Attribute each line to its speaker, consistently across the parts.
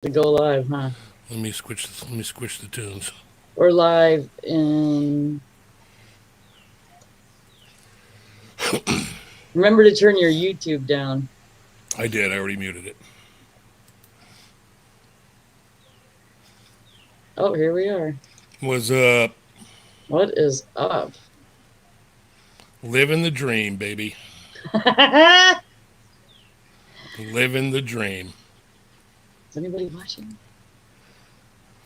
Speaker 1: To go live, huh?
Speaker 2: Let me switch the tunes.
Speaker 1: We're live in. Remember to turn your YouTube down.
Speaker 2: I did. I already muted it.
Speaker 1: Oh, here we are.
Speaker 2: Was
Speaker 1: What is up?
Speaker 2: living the dream, baby.
Speaker 1: Is
Speaker 2: Living the dream.
Speaker 1: anybody watching?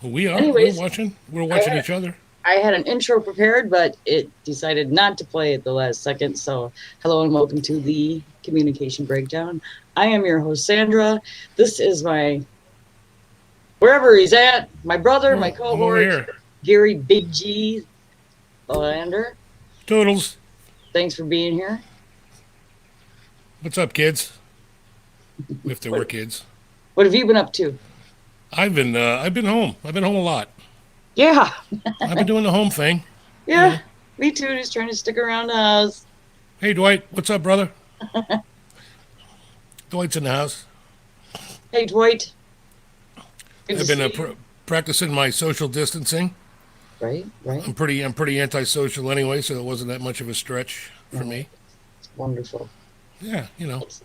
Speaker 2: We are. We're
Speaker 1: Anyways,
Speaker 2: watching. We're
Speaker 1: I
Speaker 2: watching
Speaker 1: had
Speaker 2: each other.
Speaker 1: I had an intro prepared, but it decided not to play at the last second. So, hello and welcome to the Communication Breakdown. I am your host, Sandra. This is my wherever he's at, my brother, my
Speaker 2: I'm over
Speaker 1: cohort,
Speaker 2: here.
Speaker 1: Gary Big G Lander.
Speaker 2: Toodles.
Speaker 1: Thanks for being here.
Speaker 2: What's up, kids? If there were
Speaker 1: What,
Speaker 2: kids.
Speaker 1: what have you been up to?
Speaker 2: I've been home. I've been home a lot.
Speaker 1: Yeah,
Speaker 2: I've been doing the home thing. You
Speaker 1: yeah,
Speaker 2: know.
Speaker 1: me too. Just trying to stick around the house.
Speaker 2: Hey, Dwight. What's up, brother? Dwight's in the house.
Speaker 1: Hey, Dwight. Good to
Speaker 2: I've been
Speaker 1: see you.
Speaker 2: practicing my social distancing.
Speaker 1: Right, right.
Speaker 2: I'm pretty antisocial anyway, so it wasn't that much of a stretch for
Speaker 1: No,
Speaker 2: me.
Speaker 1: it's wonderful.
Speaker 2: Yeah,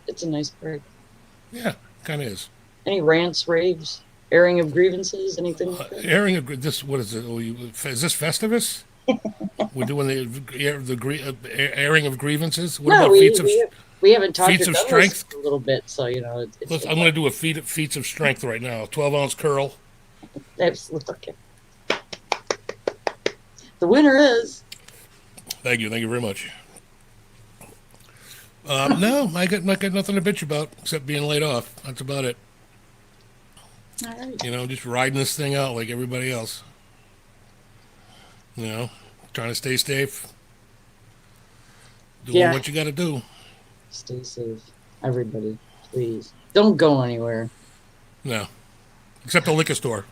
Speaker 1: It's a nice break.
Speaker 2: yeah, kind of is.
Speaker 1: Any rants, raves, airing of grievances, anything like that?
Speaker 2: Airing of this. What is it? Is this Festivus? We're doing the airing of grievances. What
Speaker 1: No,
Speaker 2: about
Speaker 1: we haven't talked or
Speaker 2: feats of
Speaker 1: done this
Speaker 2: strength?
Speaker 1: in a little bit, so it's
Speaker 2: I'm going to do a feats of strength right now. 12-ounce curl.
Speaker 1: absolutely okay. The winner is.
Speaker 2: Thank you very much. No, I got nothing to bitch about except being laid off. That's about it.
Speaker 1: All right.
Speaker 2: Just riding this thing out like everybody else. You know, trying to stay safe, doing
Speaker 1: Yeah,
Speaker 2: what you got to do.
Speaker 1: stay safe, everybody. Please don't go anywhere.
Speaker 2: No, except the liquor store.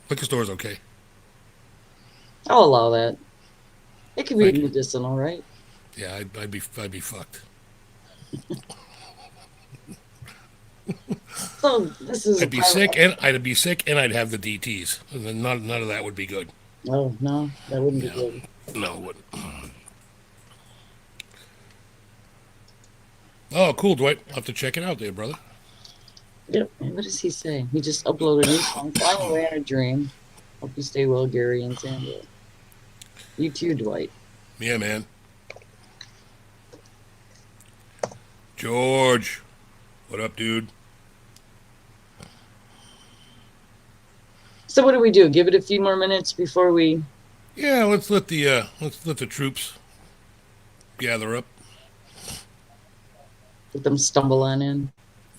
Speaker 2: Liquor store's okay.
Speaker 1: I'll allow that. It could be
Speaker 2: Thank you.
Speaker 1: medicinal, right?
Speaker 2: Yeah, I'd be fucked.
Speaker 1: So this is a
Speaker 2: I'd be
Speaker 1: private.
Speaker 2: sick and I'd be sick and I'd have the DTS. And then none of that would be good.
Speaker 1: Oh no, that wouldn't be
Speaker 2: Yeah,
Speaker 1: good.
Speaker 2: no, it wouldn't. Oh, cool, Dwight. I'll have to check it out, there, brother.
Speaker 1: Yep. What does he say? He just uploaded a new song, "Flying Away on a Dream." Hope you stay well, Gary and Sandra. You too, Dwight.
Speaker 2: Yeah, man. George, what up, dude?
Speaker 1: So what do we do? Give it a few more minutes before we
Speaker 2: Yeah, let's let the troops gather up.
Speaker 1: let them stumble on in.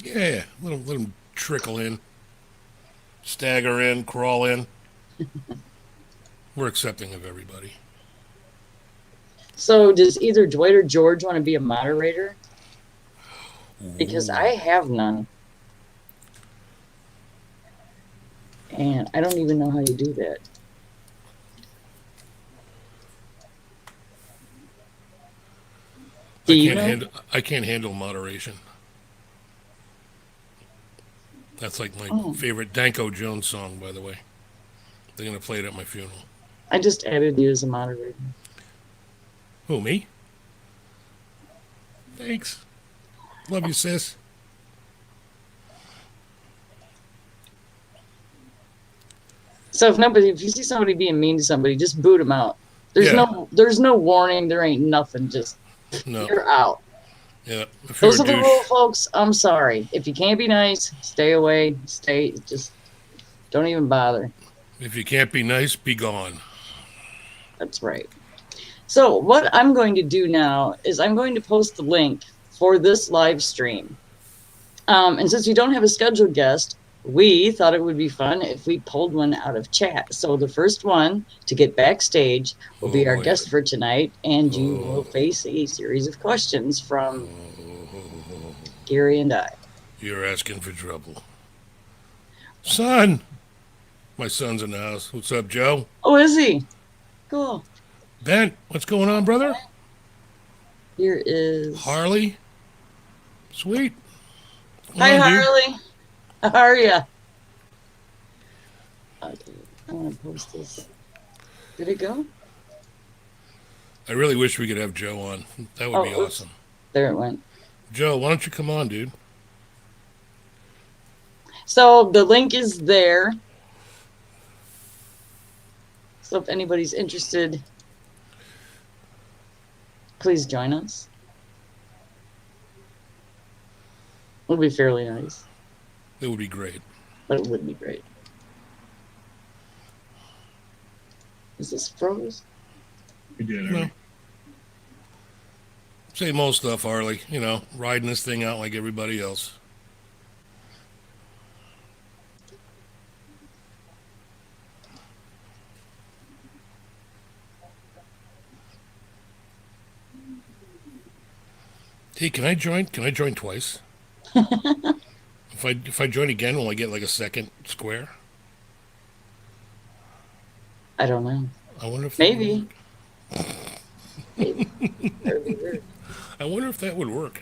Speaker 2: Yeah, let them trickle in, stagger in, crawl in. We're accepting of everybody.
Speaker 1: So does either Dwight or George want to be a moderator? Because
Speaker 2: Ooh.
Speaker 1: I have none, and I don't even know how you do that. Do you know?
Speaker 2: I can't handle moderation. That's like my
Speaker 1: Oh,
Speaker 2: favorite Danko Jones song, by the way. They're gonna play it at my funeral.
Speaker 1: I just added you as a moderator.
Speaker 2: Who, me? Thanks. Love you, sis.
Speaker 1: So if you see somebody being mean to somebody, just boot them out.
Speaker 2: Yeah.
Speaker 1: There's no warning. There ain't nothing. Just
Speaker 2: No.
Speaker 1: you're out.
Speaker 2: Yeah. If you're a
Speaker 1: Those are the
Speaker 2: douche,
Speaker 1: rules, folks. I'm sorry. If you can't be nice, stay away. Just don't even bother.
Speaker 2: if you can't be nice, be gone.
Speaker 1: That's right. So what I'm going to do now is I'm going to post the link for this live stream. And since we don't have a scheduled guest, we thought it would be fun if we pulled one out of chat. So the first one to get backstage will
Speaker 2: Oh
Speaker 1: be our
Speaker 2: boy.
Speaker 1: guest for tonight, and you will
Speaker 2: Oh.
Speaker 1: face a series of questions from
Speaker 2: Oh.
Speaker 1: Gary and I.
Speaker 2: You're asking for trouble. Son! My son's in the house. What's up, Joe?
Speaker 1: Oh, is he? Cool.
Speaker 2: Ben, what's going on, brother?
Speaker 1: Here is
Speaker 2: Harley? Sweet. Come
Speaker 1: Hi,
Speaker 2: on, dude.
Speaker 1: Harley. How are you? Okay, I want to post this. Did it go?
Speaker 2: I really wish we could have Joe on. That would be
Speaker 1: Oh, oops.
Speaker 2: awesome.
Speaker 1: There it went.
Speaker 2: Joe, why don't you come on, dude?
Speaker 1: So the link is there. So if anybody's interested, please join us. It'll be fairly nice,
Speaker 2: It would be great.
Speaker 1: but it would be great. Is this froze?
Speaker 3: We did
Speaker 2: You know,
Speaker 3: already.
Speaker 2: same old stuff, Harley. You know, riding this thing out like everybody else. Hey, can I join? Can I join twice? If I join again, will I get like a second square?
Speaker 1: I don't know.
Speaker 2: I wonder if that would
Speaker 1: Maybe.
Speaker 2: work.
Speaker 1: Maybe. That would be weird.
Speaker 2: I wonder if that would work.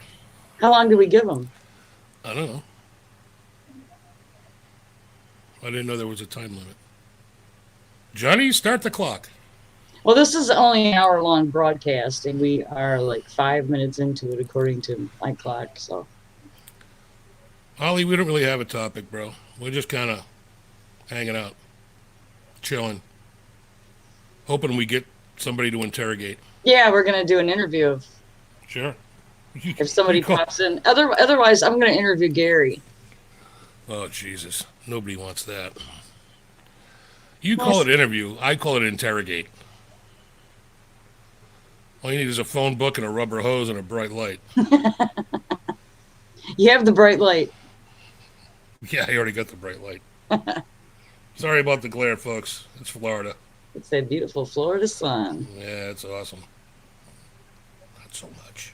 Speaker 1: How long do we give them?
Speaker 2: I don't know. I didn't know there was a time limit. Johnny, start the clock.
Speaker 1: Well, this is only an hour-long broadcast, and we are like 5 minutes into it, according to my clock. So,
Speaker 2: Holly, we don't really have a topic, bro. We're just kind of hanging out, chilling, hoping we get somebody to interrogate.
Speaker 1: yeah, we're gonna do an interview
Speaker 2: Sure.
Speaker 1: if somebody pops in. Otherwise, I'm gonna interview Gary.
Speaker 2: Oh, Jesus. Nobody wants that. You call it interview. I call it interrogate. All you need is a phone book and a rubber hose and a bright light.
Speaker 1: You have the bright light.
Speaker 2: Yeah, I already got the bright light. Sorry about the glare, folks. It's Florida.
Speaker 1: It's that beautiful Florida sun.
Speaker 2: Yeah, it's awesome. Not so much.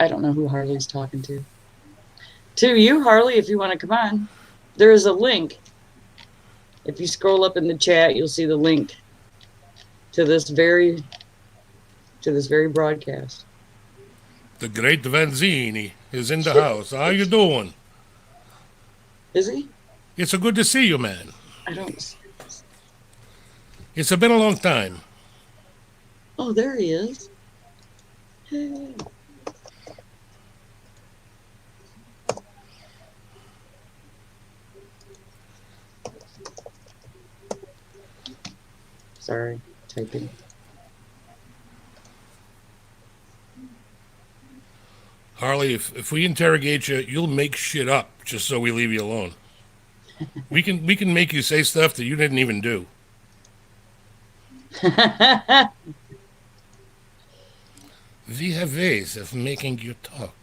Speaker 1: I don't know who Harley's talking to. To you, Harley, if you want to come on. There is a link. If you scroll up in the chat, you'll see the link to this very broadcast.
Speaker 2: The great Vanzini is in the house. How you doing?
Speaker 1: Is he?
Speaker 2: It's a good to see you, man.
Speaker 1: I don't.
Speaker 2: It's been a long time.
Speaker 1: Oh, there he is. Hey. Sorry, typing.
Speaker 2: Harley, if we interrogate you, you'll make shit up just so we leave you alone. We can make you say stuff that you didn't even do. We have ways of making you talk.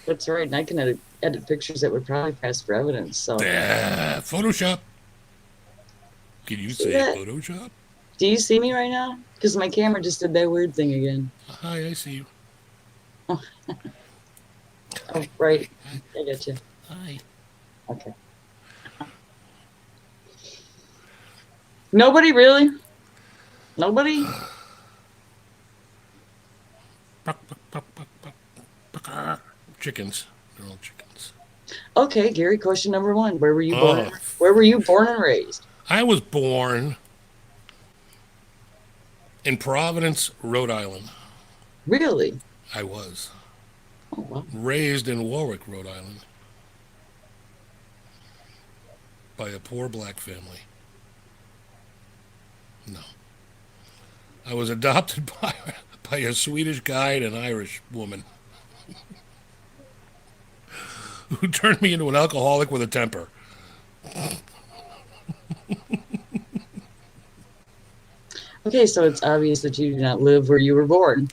Speaker 1: That's right, and I can edit pictures that would probably pass for evidence. So,
Speaker 2: Photoshop. Can you
Speaker 1: See
Speaker 2: say
Speaker 1: that?
Speaker 2: Photoshop?
Speaker 1: do you see me right now? Because my camera just did that weird thing again.
Speaker 2: Hi, I see you.
Speaker 1: Oh, right. I get you.
Speaker 2: Hi.
Speaker 1: Okay. Nobody really? Nobody?
Speaker 2: Chickens. They're all chickens.
Speaker 1: Okay, Gary. Question number one: Where were you
Speaker 2: Oh.
Speaker 1: born? Where were you born and raised?
Speaker 2: I was born in Providence, Rhode Island.
Speaker 1: Really?
Speaker 2: I was
Speaker 1: Oh wow.
Speaker 2: raised in Warwick, Rhode Island, by a poor black family. No. I was adopted by a Swedish guy and an Irish woman who turned me into an alcoholic with a temper.
Speaker 1: Okay, so it's obvious that you do not live where you were born.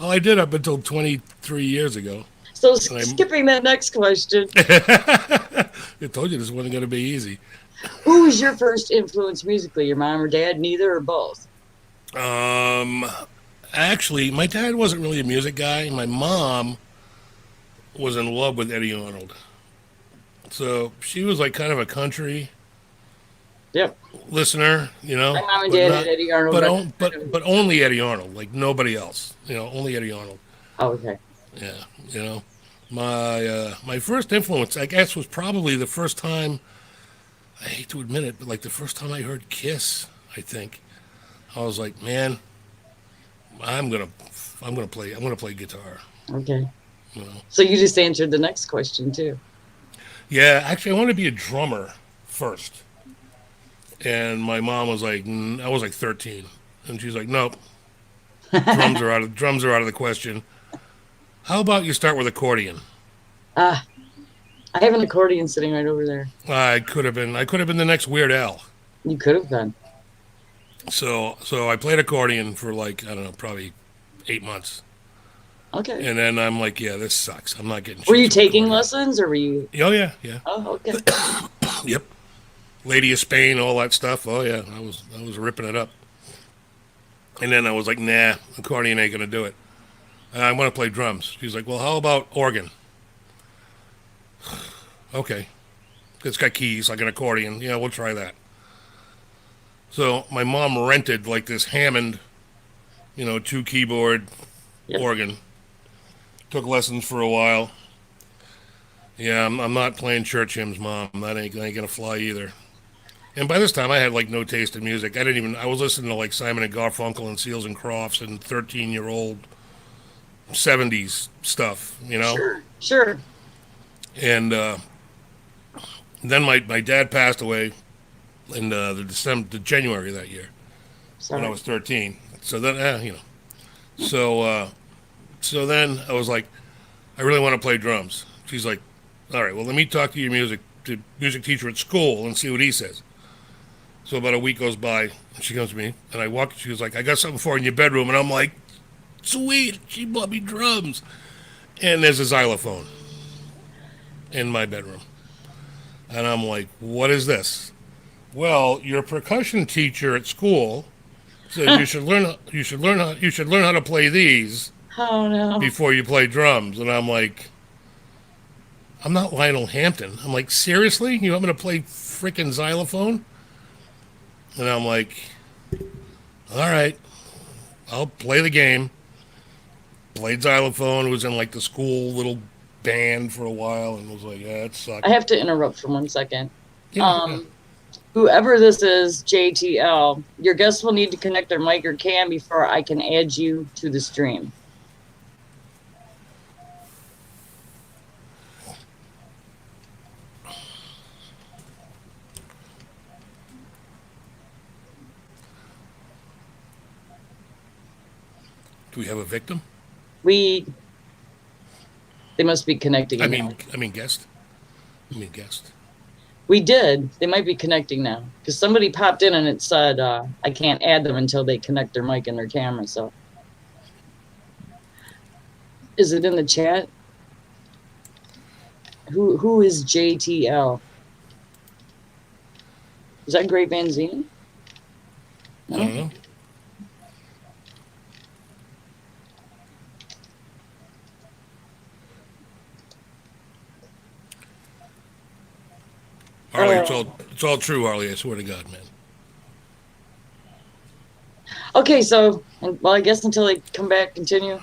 Speaker 2: Oh, I did up until 23 years ago.
Speaker 1: So
Speaker 2: I'm-
Speaker 1: skipping that next question,
Speaker 2: I told you this wasn't going to be easy.
Speaker 1: who was your first influence musically? Your mom or dad? Neither or both?
Speaker 2: Actually, my dad wasn't really a music guy. My mom was in love with Eddie Arnold. So she was like kind of a country
Speaker 1: Yep.
Speaker 2: listener,
Speaker 1: My mom and
Speaker 2: but
Speaker 1: dad had
Speaker 2: not,
Speaker 1: Eddie Arnold records.
Speaker 2: but only Eddie Arnold, like nobody else, only Eddie Arnold.
Speaker 1: Oh, okay.
Speaker 2: Yeah, my first influence, I guess, was probably the first time. I hate to admit it, but like the first time I heard Kiss, I think I was like, man, I'm gonna, I'm gonna play guitar.
Speaker 1: Okay.
Speaker 2: You know?
Speaker 1: So you just answered the next question too.
Speaker 2: Yeah, actually, I wanted to be a drummer first, and my mom was like, I was like 13, and she's like, nope, drums are out of the question. How about you start with accordion?
Speaker 1: Ah, I have an accordion sitting right over there.
Speaker 2: I could have been the next Weird Al.
Speaker 1: You could have been.
Speaker 2: So I played accordion for like, I don't know, probably 8 months.
Speaker 1: Okay.
Speaker 2: And then I'm like, yeah, this sucks. I'm not getting
Speaker 1: Were
Speaker 2: shit
Speaker 1: you
Speaker 2: from
Speaker 1: taking
Speaker 2: accordion.
Speaker 1: lessons or were you?
Speaker 2: Oh yeah, yeah.
Speaker 1: Oh, okay.
Speaker 2: Yep. Lady of Spain, all that stuff. Oh yeah, I was ripping it up. And then I was like, nah, accordion ain't gonna do it. I want to play drums. She's like, well, how about organ? Okay, it's got keys like an accordion. Yeah, we'll try that. So my mom rented like this Hammond, two keyboard
Speaker 1: Yep.
Speaker 2: organ. Took lessons for a while. Yeah, I'm not playing church hymns, Mom. That ain't gonna fly either. And by this time, I had like no taste in music. I was listening to like Simon and Garfunkel and Seals and Crofts and 13-year-old 70s stuff,
Speaker 1: Sure. Sure.
Speaker 2: And then my dad passed away in the January of that year when I
Speaker 1: Sorry.
Speaker 2: was 13. So then, so so then I was like, I really want to play drums. She's like, all right, well, let me talk to your music teacher at school and see what he says. So about a week goes by, and she comes to me, and I walk. She was like, I got something for you in your bedroom, and I'm like, sweet. She bought me drums, and there's a xylophone in my bedroom, and I'm like, what is this? Well, your percussion teacher at school says you should learn how to play these
Speaker 1: Oh no.
Speaker 2: before you play drums, and I'm like, I'm not Lionel Hampton. I'm like, seriously? You want me to play freaking xylophone? And I'm like, all right, I'll play the game. Played xylophone. Was in like the school little band for a while, and was like, yeah, it
Speaker 1: I
Speaker 2: sucked.
Speaker 1: have to interrupt for 1 second.
Speaker 2: Yeah, yeah.
Speaker 1: Um, Whoever this is, JTL, your guests will need to connect their mic or cam before I can add you to the stream.
Speaker 2: Do we have a victim?
Speaker 1: We They must be connecting now.
Speaker 2: Guest. Guest.
Speaker 1: We did. They might be connecting now because somebody popped in and it said I can't add them until they connect their mic and their camera. So, is it in the chat? Who is JTL? Is that Great Vanzini?
Speaker 2: I don't know. Harley, it's all true, Harley. I swear to God, man.
Speaker 1: Okay, so well, I guess until they come back, continue.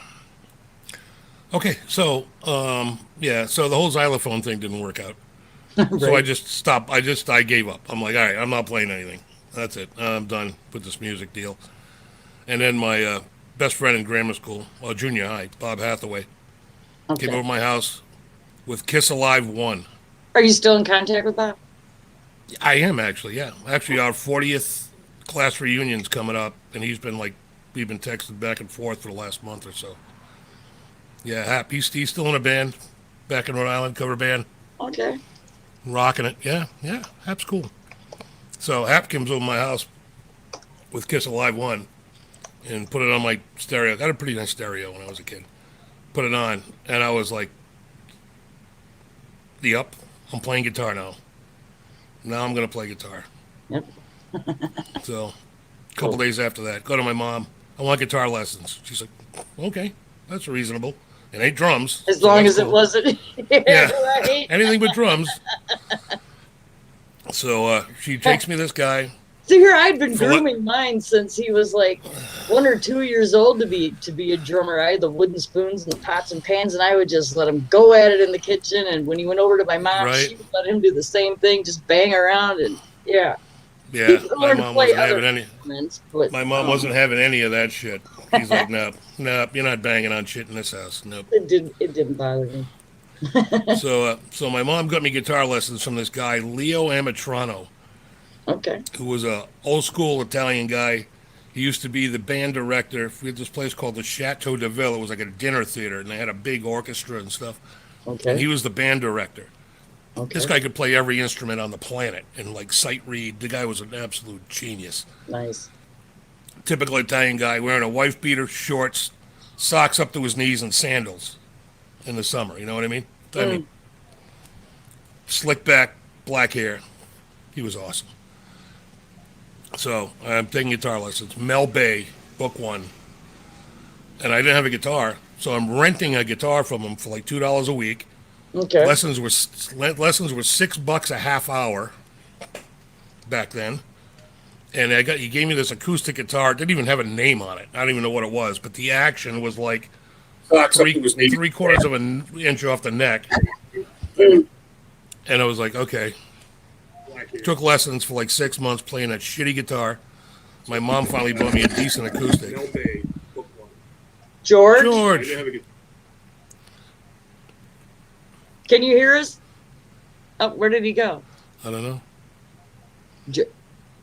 Speaker 2: Okay, so yeah, so the whole xylophone thing didn't work out. So I
Speaker 1: Right.
Speaker 2: just stopped. I gave up. I'm like, all right, I'm not playing anything. That's it. I'm done with this music deal. And then my best friend in grammar school, or junior high, Bob Hathaway, came over
Speaker 1: Okay.
Speaker 2: to my house with Kiss Alive 1.
Speaker 1: Are you still in contact with that?
Speaker 2: I am actually, yeah. Actually, our 40th class reunion's coming up, and we've been texting back and forth for the last month or so. Yeah, Hap, he's still in a band back in Rhode Island, cover band,
Speaker 1: Okay.
Speaker 2: rocking it. Yeah, yeah, Hap's cool. So Hap comes over my house with Kiss Alive 1 and put it on my stereo. I got a pretty nice stereo when I was a kid. Put it on, and I was like, yep, I'm playing guitar now. Now I'm going to play guitar.
Speaker 1: Yep.
Speaker 2: So a couple
Speaker 1: Cool.
Speaker 2: days after that, go to my mom. I want guitar lessons. She's like, okay, that's reasonable. It ain't drums.
Speaker 1: As
Speaker 2: So
Speaker 1: long
Speaker 2: that's
Speaker 1: as it
Speaker 2: cool.
Speaker 1: wasn't.
Speaker 2: Yeah.
Speaker 1: Right.
Speaker 2: Anything but drums. So she takes me this guy.
Speaker 1: So here I'd been
Speaker 2: For le-
Speaker 1: grooming mine since he was like 1 or 2 years old to be a drummer. I had the wooden spoons and the pots and pans, and I would just let him go at it in the kitchen. And when he went over to my mom,
Speaker 2: right?
Speaker 1: she would let him do the same thing, just bang around, and yeah, he
Speaker 2: Yeah.
Speaker 1: could
Speaker 2: My
Speaker 1: learn to
Speaker 2: mom
Speaker 1: play
Speaker 2: wasn't
Speaker 1: other
Speaker 2: having any.
Speaker 1: instruments, but
Speaker 2: My mom wasn't having any of that shit. She's like, nope, nope, you're not banging on shit in this house. Nope.
Speaker 1: it didn't bother me.
Speaker 2: So my mom got me guitar lessons from this guy, Leo Amatrano,
Speaker 1: Okay,
Speaker 2: who was a old school Italian guy. He used to be the band director. We had this place called the Chateau de Ville. It was like a dinner theater, and they had a big orchestra and stuff. And
Speaker 1: okay,
Speaker 2: he was the band director. This
Speaker 1: okay,
Speaker 2: guy could play every instrument on the planet and like sight read. The guy was an absolute genius.
Speaker 1: nice.
Speaker 2: Typical Italian guy wearing a wife beater, shorts, socks up to his knees, and sandals in the summer. You know what I mean? I mean,
Speaker 1: Mm,
Speaker 2: slick back, black hair. He was awesome. So I'm taking guitar lessons. Mel Bay, book one. And I didn't have a guitar, so I'm renting a guitar from him for like $2 a week.
Speaker 1: okay,
Speaker 2: Lessons were $6 a half hour back then. And he gave me this acoustic guitar. It didn't even have a name on it. I don't even know what it was, but the action was like three quarters of an inch off the neck. And I was like, okay. Took lessons for like 6 months playing that shitty guitar. My mom finally bought me a decent acoustic.
Speaker 1: George,
Speaker 2: George,
Speaker 1: can you hear us? Oh, where did he go?
Speaker 2: I don't know.
Speaker 1: Ge-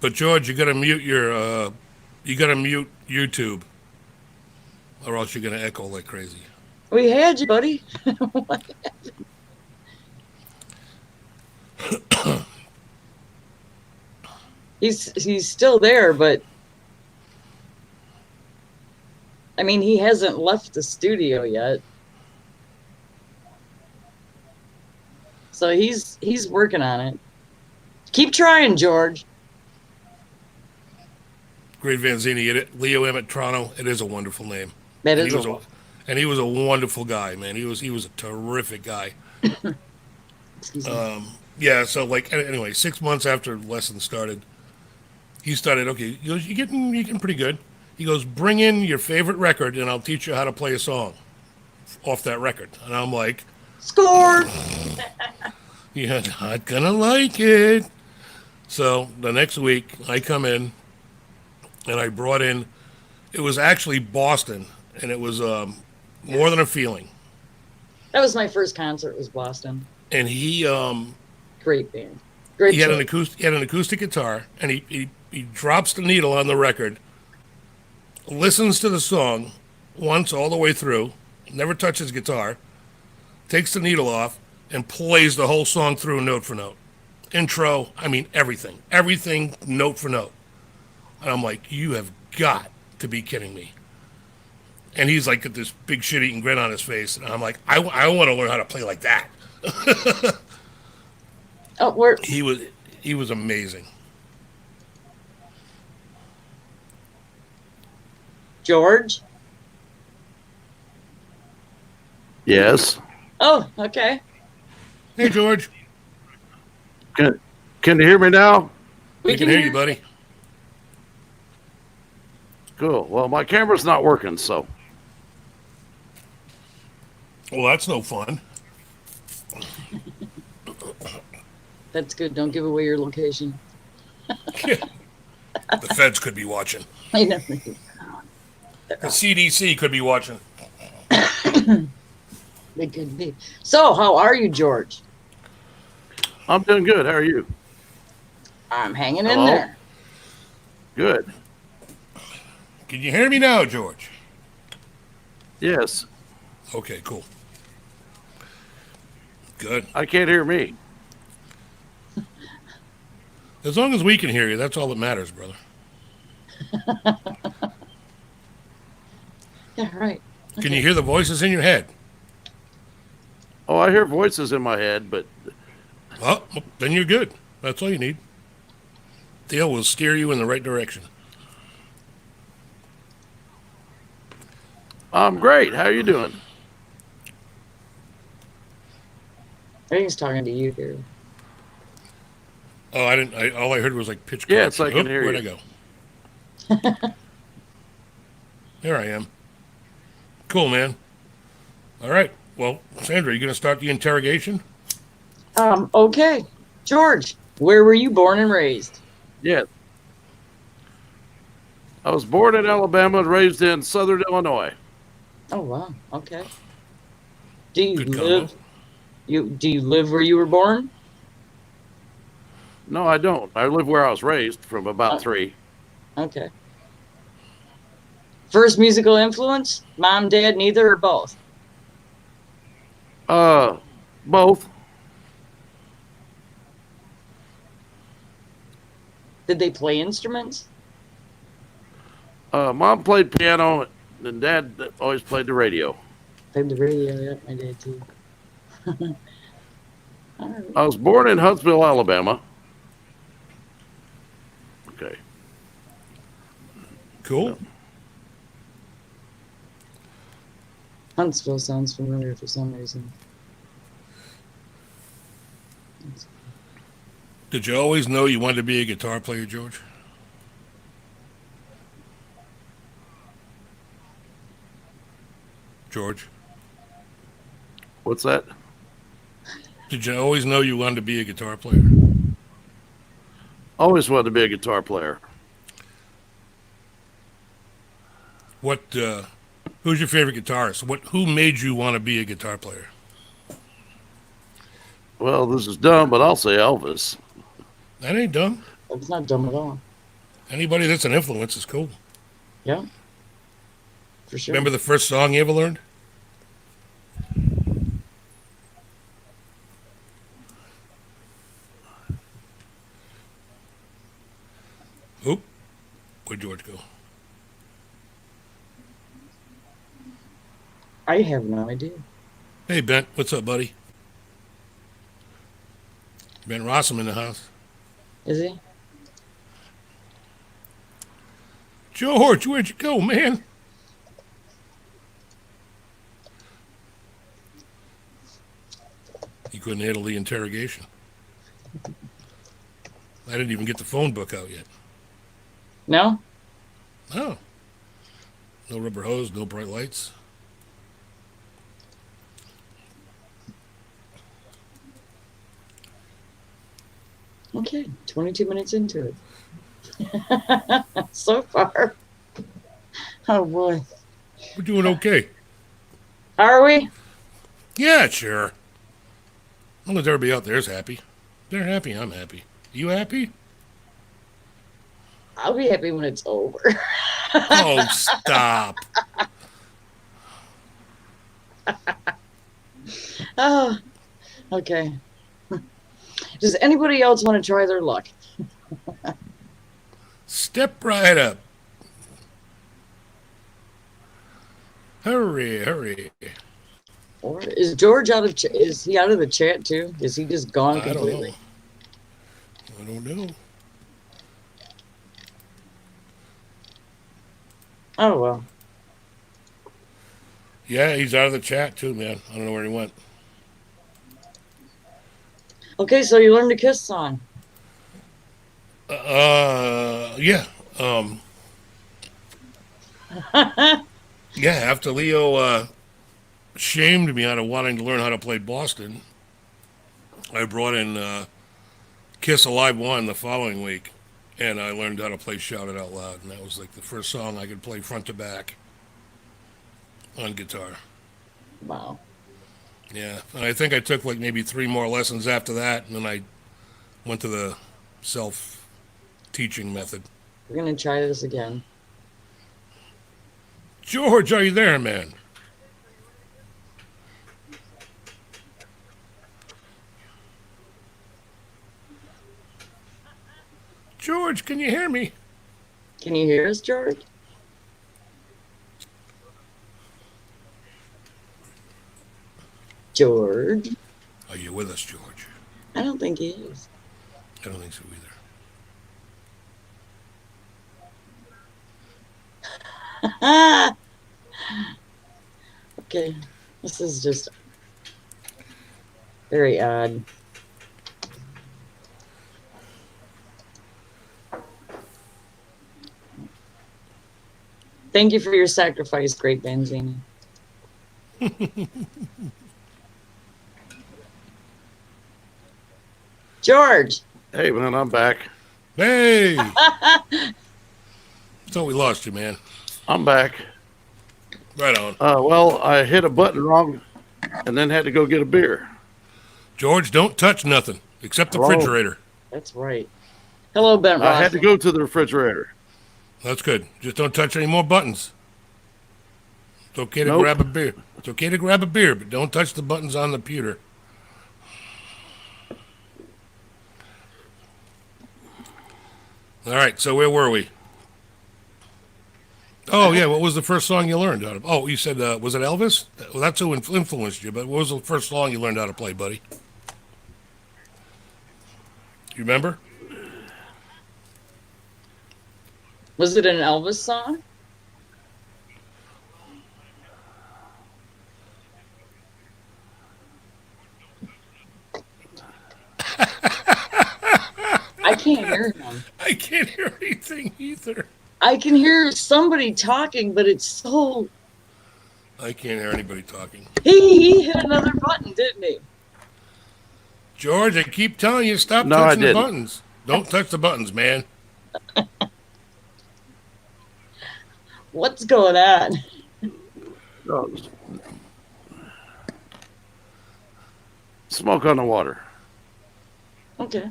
Speaker 2: But George, you gotta mute YouTube, or else you're gonna echo like crazy.
Speaker 1: We had you, buddy. He's still there, but I mean, he hasn't left the studio yet. So he's working on it. Keep trying, George.
Speaker 2: Great Vanzini, Leo Emmett Toronto. It is a wonderful name.
Speaker 1: That
Speaker 2: And
Speaker 1: is
Speaker 2: he was
Speaker 1: a
Speaker 2: and he was a wonderful guy, man. He was a terrific guy.
Speaker 1: excuse me.
Speaker 2: Yeah. So like anyway, 6 months after lessons started, he started. Okay, he goes, you're getting pretty good. He goes, bring in your favorite record, and I'll teach you how to play a song off that record. And I'm like,
Speaker 1: Score.
Speaker 2: you're not gonna like it. So the next week, I come in, and I brought in. It was actually Boston, and it was more than a feeling.
Speaker 1: That was my first concert. Was Boston.
Speaker 2: And
Speaker 1: Great band. Great
Speaker 2: he had
Speaker 1: choice.
Speaker 2: he had an acoustic guitar, and he drops the needle on the record, listens to the song once all the way through, never touches guitar, takes the needle off, and plays the whole song through note for note. Intro, I mean everything note for note. And I'm like, you have got to be kidding me. And he's like got this big shit-eating grin on his face, and I'm like, I want to learn how to play like that.
Speaker 1: Oh, we're
Speaker 2: He was amazing.
Speaker 1: George.
Speaker 3: Yes.
Speaker 1: Oh, okay.
Speaker 2: Hey George,
Speaker 3: Can can you hear me now?
Speaker 2: we can hear you, buddy.
Speaker 3: Cool. Well, my camera's not working, so
Speaker 2: Well, that's no fun.
Speaker 1: That's good. Don't give away your location.
Speaker 2: The feds could be watching.
Speaker 1: I know.
Speaker 2: The CDC could be watching.
Speaker 1: They could be. So, how are you, George?
Speaker 3: I'm doing good. How are you?
Speaker 1: I'm hanging in
Speaker 3: Hello?
Speaker 1: there.
Speaker 3: Good.
Speaker 2: Can you hear me now, George?
Speaker 3: Yes.
Speaker 2: Okay, cool. Good.
Speaker 3: I can't hear me.
Speaker 2: As long as we can hear you, that's all that matters, brother.
Speaker 1: Yeah, right.
Speaker 2: Can you hear the voices in your head?
Speaker 3: Oh, I hear voices in my head, but
Speaker 2: Well, then you're good. That's all you need. Theo will steer you in the right direction.
Speaker 3: I'm great. How are you doing?
Speaker 1: I think he's talking to you here.
Speaker 2: Oh, I didn't. All I heard was like pitch
Speaker 3: Yes,
Speaker 2: correction.
Speaker 3: I can
Speaker 2: Oop,
Speaker 3: hear
Speaker 2: where'd
Speaker 3: you.
Speaker 2: I go? There I am. Cool, man. All right. Well, Sandra, you going to start the interrogation?
Speaker 1: Okay. George, where were you born and raised?
Speaker 3: Yes. I was born in Alabama and raised in Southern Illinois.
Speaker 1: Oh wow. Okay. Do you
Speaker 2: Good combo.
Speaker 1: live where you were born?
Speaker 3: No, I don't. I live where I was raised from about
Speaker 1: Uh,
Speaker 3: 3.
Speaker 1: okay. First musical influence? Mom, dad, neither or both?
Speaker 3: Both.
Speaker 1: Did they play instruments?
Speaker 3: Mom played piano, and Dad always played the radio.
Speaker 1: Played the radio, yep, I did too. All right.
Speaker 3: I was born in Huntsville, Alabama. Okay.
Speaker 2: Cool.
Speaker 1: Huntsville sounds familiar for some reason.
Speaker 2: Did you always know you wanted to be a guitar player, George? George?
Speaker 3: What's that?
Speaker 2: Did you always know you wanted to be a guitar player?
Speaker 3: Always wanted to be a guitar player.
Speaker 2: What? Who's your favorite guitarist? Who made you want to be a guitar player?
Speaker 3: Well, this is dumb, but I'll say Elvis.
Speaker 2: That ain't dumb.
Speaker 1: That's not dumb at all.
Speaker 2: Anybody that's an influence is cool.
Speaker 1: Yeah, for sure.
Speaker 2: Remember the first song you ever learned? Oop. Where'd George go?
Speaker 1: I have no idea.
Speaker 2: Hey, Ben. What's up, buddy? Ben Rossum in the house.
Speaker 1: Is he?
Speaker 2: George, where'd you go, man? He couldn't handle the interrogation. I didn't even get the phone book out yet.
Speaker 1: No?
Speaker 2: Oh. No rubber hose, no bright lights.
Speaker 1: Okay, 22 minutes into it. So far. Oh boy.
Speaker 2: We're doing okay.
Speaker 1: Are we?
Speaker 2: Yeah, sure. As long as everybody out there is happy. They're happy, I'm happy. You happy?
Speaker 1: I'll be happy when it's over.
Speaker 2: Oh, stop.
Speaker 1: Oh, okay. Does anybody else want to try their luck?
Speaker 2: Step right up. Hurry, hurry.
Speaker 1: Or is George out of? Is he out of the chat too? Is he just gone
Speaker 2: I don't
Speaker 1: completely?
Speaker 2: know. I don't know.
Speaker 1: Oh well.
Speaker 2: Yeah, he's out of the chat too, man. I don't know where he went.
Speaker 1: Okay, so you learned a Kiss song.
Speaker 2: Yeah. Yeah, after Leo shamed me out of wanting to learn how to play Boston, I brought in Kiss Alive 1 the following week, and I learned how to play Shout It Out Loud, and that was like the first song I could play front to back on guitar.
Speaker 1: Wow.
Speaker 2: Yeah, and I think I took like maybe 3 more lessons after that, and then I went to the self-teaching method.
Speaker 1: We're gonna try this again.
Speaker 2: George, are you there, man? George, can you hear me?
Speaker 1: Can you hear us, George? George?
Speaker 2: Are you with us, George?
Speaker 1: I don't think he is.
Speaker 2: I don't think so either.
Speaker 1: Okay, this is just Very odd. Thank you for your sacrifice, Great Banzini. George.
Speaker 3: Hey, man, I'm back.
Speaker 2: Hey! Thought we lost you, man.
Speaker 3: I'm back.
Speaker 2: Right on.
Speaker 3: Well, I hit a button wrong and then had to go get a beer.
Speaker 2: George, don't touch nothing except the
Speaker 3: Hello?
Speaker 2: refrigerator.
Speaker 1: That's right. Hello, Ben
Speaker 3: I
Speaker 1: Ross.
Speaker 3: had to go to the refrigerator.
Speaker 2: That's good. Just don't touch any more buttons. It's okay to
Speaker 3: Nope.
Speaker 2: grab a beer. It's okay to grab a beer, but don't touch the buttons on the computer. All right, so where were we? Oh, yeah, what was the first song you learned out of? Oh, you said, was it Elvis? Well, that's who influenced you, but what was the first song you learned how to play, buddy? You remember?
Speaker 1: Was it an Elvis song? I can't hear him.
Speaker 2: I can't hear anything either.
Speaker 1: I can hear somebody talking, but it's so.
Speaker 2: I can't hear anybody talking.
Speaker 1: He hit another button, didn't he?
Speaker 2: George, I keep telling you, stop
Speaker 3: No, I
Speaker 2: touching the
Speaker 3: didn't.
Speaker 2: buttons. Don't touch the buttons, man.
Speaker 1: What's going on?
Speaker 3: Oh, smoke on the water.
Speaker 1: Okay.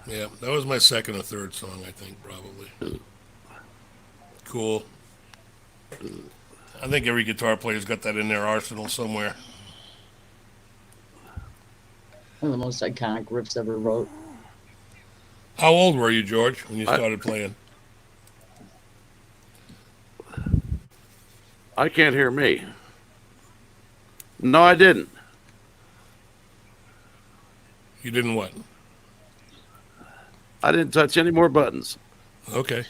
Speaker 2: Yeah, that was my second or third song, I think, probably. Cool. I think every guitar player's got that in their arsenal somewhere.
Speaker 1: One of the most iconic riffs ever wrote.
Speaker 2: How old were you, George, when you started playing?
Speaker 3: I can't hear me. No, I didn't.
Speaker 2: You didn't what?
Speaker 3: I didn't touch any more buttons.
Speaker 2: Okay.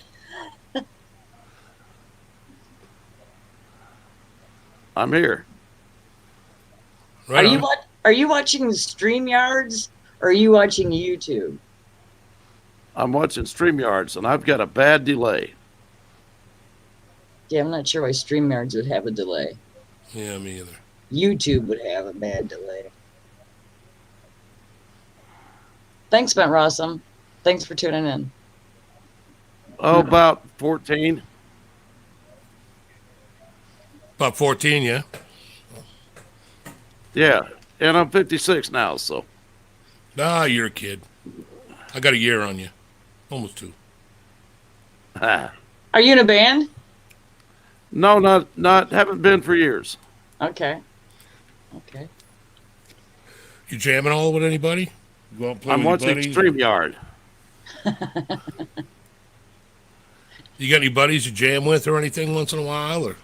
Speaker 3: I'm here.
Speaker 2: Right
Speaker 1: Are you
Speaker 2: on.
Speaker 1: are you watching the StreamYards or are you watching YouTube?
Speaker 3: I'm watching StreamYards, and I've got a bad delay.
Speaker 1: Yeah, I'm not sure why StreamYards would have a delay.
Speaker 2: Yeah, me either.
Speaker 1: YouTube would have a bad delay. Thanks, Ben Rossum. Thanks for tuning in.
Speaker 3: Oh, about 14.
Speaker 2: About 14, yeah?
Speaker 3: Yeah, and I'm 56 now, so.
Speaker 2: Ah, you're a kid. I got a year on you. Almost 2.
Speaker 3: Ah.
Speaker 1: Are you in a band?
Speaker 3: No, not haven't been for years.
Speaker 1: Okay. Okay.
Speaker 2: You jamming all with anybody? You go out and play
Speaker 3: I'm
Speaker 2: with your
Speaker 3: watching
Speaker 2: buddies?
Speaker 3: StreamYard.
Speaker 2: You got any buddies you jam with or anything once in a while?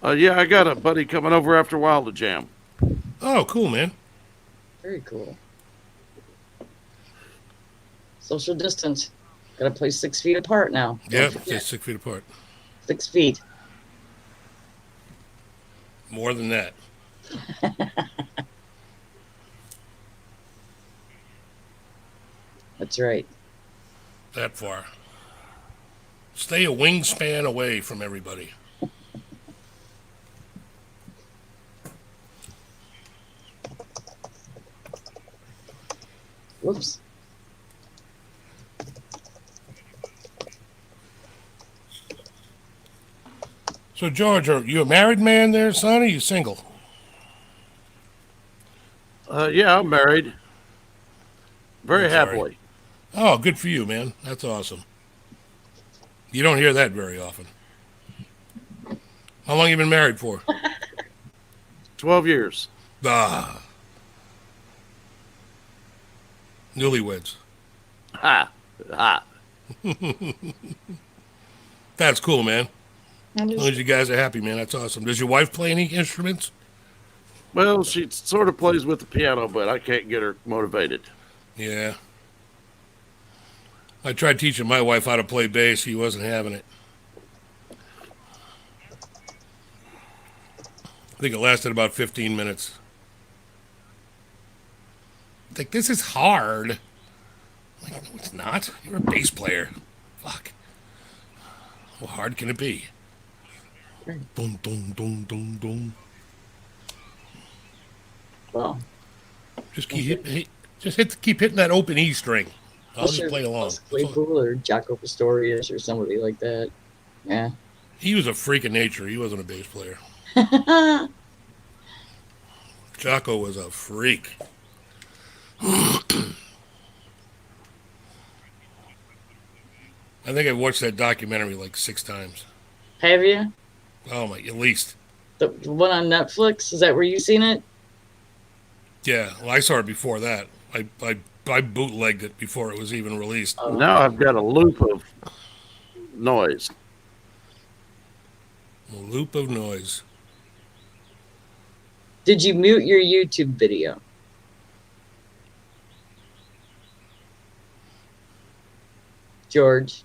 Speaker 2: Or
Speaker 3: Yeah, I got a buddy coming over after a while to jam.
Speaker 2: Oh, cool, man.
Speaker 1: Very cool. Social distance. Gotta play 6 feet apart now. Don't
Speaker 2: Yeah,
Speaker 1: forget.
Speaker 2: just 6 feet apart.
Speaker 1: 6 feet.
Speaker 2: More than that.
Speaker 1: That's right.
Speaker 2: That far. Stay a wingspan away from everybody.
Speaker 1: Whoops.
Speaker 2: So, George, are you a married man there, son, or you single?
Speaker 3: Yeah, I'm married. Very
Speaker 2: I'm sorry.
Speaker 3: happily.
Speaker 2: Oh, good for you, man. That's awesome. You don't hear that very often. How long you been married for?
Speaker 3: 12 years.
Speaker 2: Ah. Newlyweds.
Speaker 3: Ha! Ha!
Speaker 2: That's cool, man. As long as you guys are happy, man, that's awesome. Does your wife play any instruments?
Speaker 3: Well, she sort of plays with the piano, but I can't get her motivated.
Speaker 2: Yeah. I tried teaching my wife how to play bass. She wasn't having it. I think it lasted about 15 minutes. like, this is hard. I'm like, no, it's not. You're a bass player. Fuck. How hard can it be? Boom, boom, boom, boom, boom.
Speaker 1: Well,
Speaker 2: Just keep hitting that open E string. I'll just play along.
Speaker 1: Claypool or Jaco Pastorius or somebody like that. Yeah.
Speaker 2: He was a freak of nature. He wasn't a bass player. Jaco was a freak. I think I've watched that documentary like 6 times.
Speaker 1: Have you?
Speaker 2: Oh my, at least.
Speaker 1: The one on Netflix? Is that where you seen it?
Speaker 2: Yeah, well, I saw it before that. I bootlegged it before it was even released.
Speaker 1: Oh.
Speaker 3: Now I've got a loop of noise.
Speaker 2: A loop of noise.
Speaker 1: Did you mute your YouTube video? George.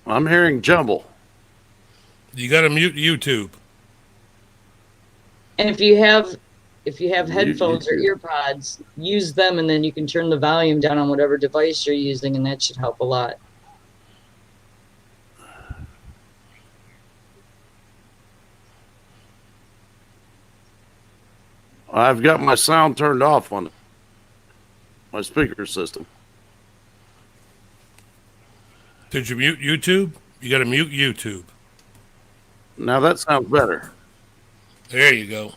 Speaker 3: I'm hearing jumble.
Speaker 2: You got to mute YouTube.
Speaker 1: And if you have headphones or
Speaker 3: YouTube.
Speaker 1: ear pods, use them and then you can turn the volume down on whatever device you're using and that should help a lot.
Speaker 3: I've got my sound turned off on my speaker system.
Speaker 2: Did you mute YouTube? You got to mute YouTube.
Speaker 3: Now that sounds better.
Speaker 2: There you go.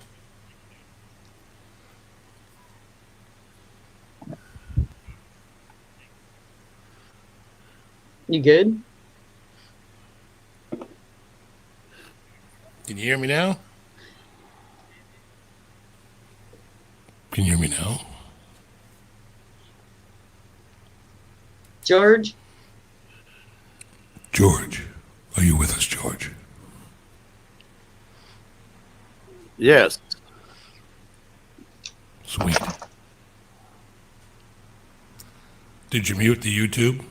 Speaker 1: You good?
Speaker 2: Can you hear me now? Can you hear me now?
Speaker 1: George?
Speaker 2: George, are you with us, George?
Speaker 3: Yes.
Speaker 2: Sweet. Did you mute the YouTube?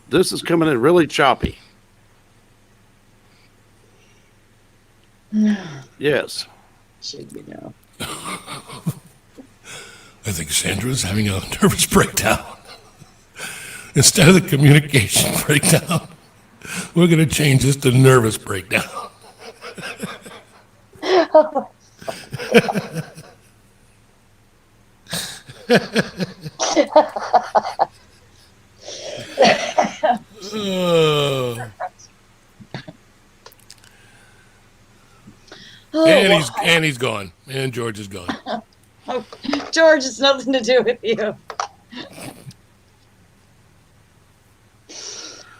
Speaker 3: This is coming in really choppy. Yes.
Speaker 1: Should be now.
Speaker 2: I think Sandra's having a nervous breakdown. Instead of the communication breakdown, we're going to change this to nervous breakdown. And he's gone. And George is gone.
Speaker 1: Oh, George, it's nothing to do with you.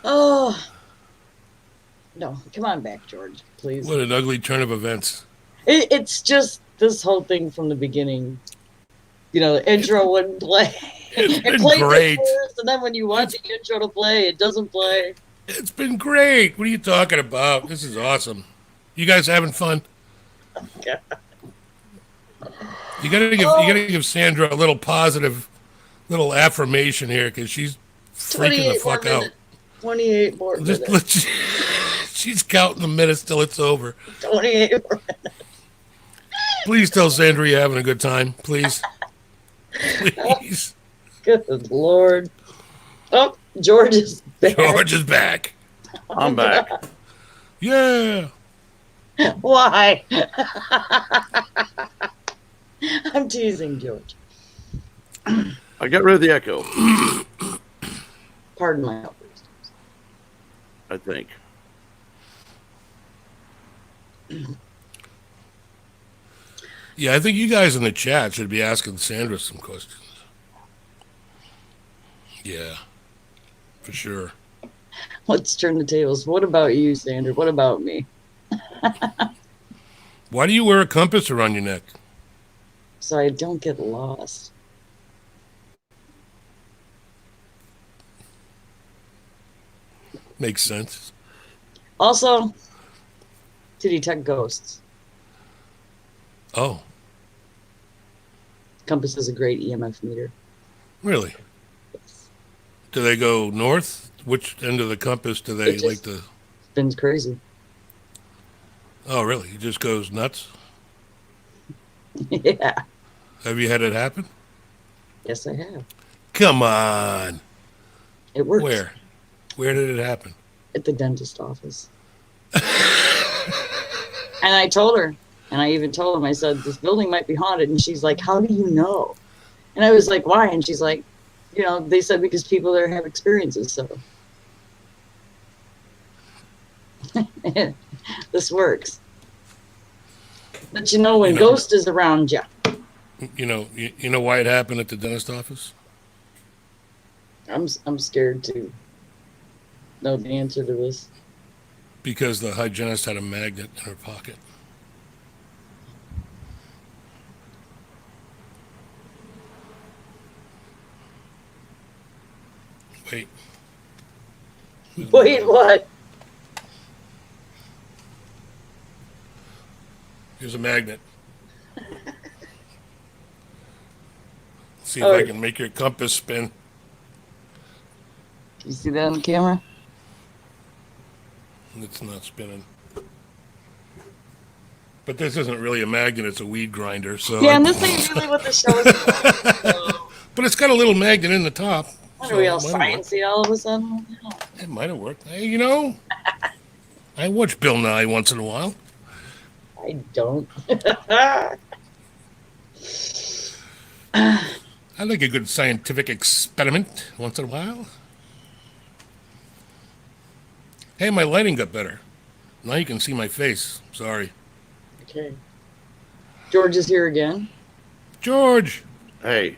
Speaker 1: Oh. No, come on back, George, please.
Speaker 2: What an ugly turn of events.
Speaker 1: It's just this whole thing from the beginning. You know, the intro wouldn't play.
Speaker 2: It's been
Speaker 1: plays
Speaker 2: great.
Speaker 1: First, and then when you want the intro to play, it doesn't play.
Speaker 2: It's been great. What are you talking about? This is awesome. You guys having fun?
Speaker 1: God.
Speaker 2: You gotta give Sandra a little positive, little affirmation here because she's freaking the fuck out.
Speaker 1: 28 more minutes.
Speaker 2: She's counting the minutes till it's over.
Speaker 1: 28 more minutes.
Speaker 2: Please tell Sandra you're having a good time. Please. Please.
Speaker 1: Good Lord. Oh, George is back.
Speaker 2: George is back.
Speaker 3: I'm back.
Speaker 2: Yeah.
Speaker 1: Why? I'm teasing, George.
Speaker 3: I got rid of the echo,
Speaker 1: Pardon my outburst.
Speaker 3: I think.
Speaker 2: Yeah, I think you guys in the chat should be asking Sandra some questions. Yeah, for sure.
Speaker 1: Let's turn the tables. What about you, Sandra? What about me?
Speaker 2: Why do you wear a compass around your neck?
Speaker 1: So I don't get lost.
Speaker 2: Makes sense.
Speaker 1: Also, to detect ghosts.
Speaker 2: Oh,
Speaker 1: Compass is a great EMF meter.
Speaker 2: really? Do they go north? Which end of the compass do they
Speaker 1: It just-
Speaker 2: like to?
Speaker 1: Spins crazy.
Speaker 2: Oh, really? It just goes nuts?
Speaker 1: Yeah.
Speaker 2: Have you had it happen?
Speaker 1: Yes, I have.
Speaker 2: Come on.
Speaker 1: It works.
Speaker 2: Where? Where did it happen?
Speaker 1: At the dentist office. And I told her, and I even told him, I said, this building might be haunted. And she's like, how do you know? And I was like, why? And she's like, they said because people there have experiences. So this works. But when ghost is around you.
Speaker 2: You know why it happened at the dentist office?
Speaker 1: I'm scared to know the answer to this.
Speaker 2: Because the hygienist had a magnet in her pocket. Wait.
Speaker 1: Wait, what?
Speaker 2: Here's a magnet. See if I can make your compass spin.
Speaker 1: You see that on the camera?
Speaker 2: It's not spinning. But this isn't really a magnet, it's a weed grinder. So
Speaker 1: yeah, and this ain't really what the show is about. So.
Speaker 2: But it's got a little magnet in the top.
Speaker 1: What are we all sciencey all of a sudden?
Speaker 2: It might have worked. Hey, I watch Bill Nye once in a while.
Speaker 1: I don't.
Speaker 2: I like a good scientific experiment once in a while. Hey, my lighting got better. Now you can see my face. Sorry.
Speaker 1: Okay. George is here again.
Speaker 2: George!
Speaker 3: Hey,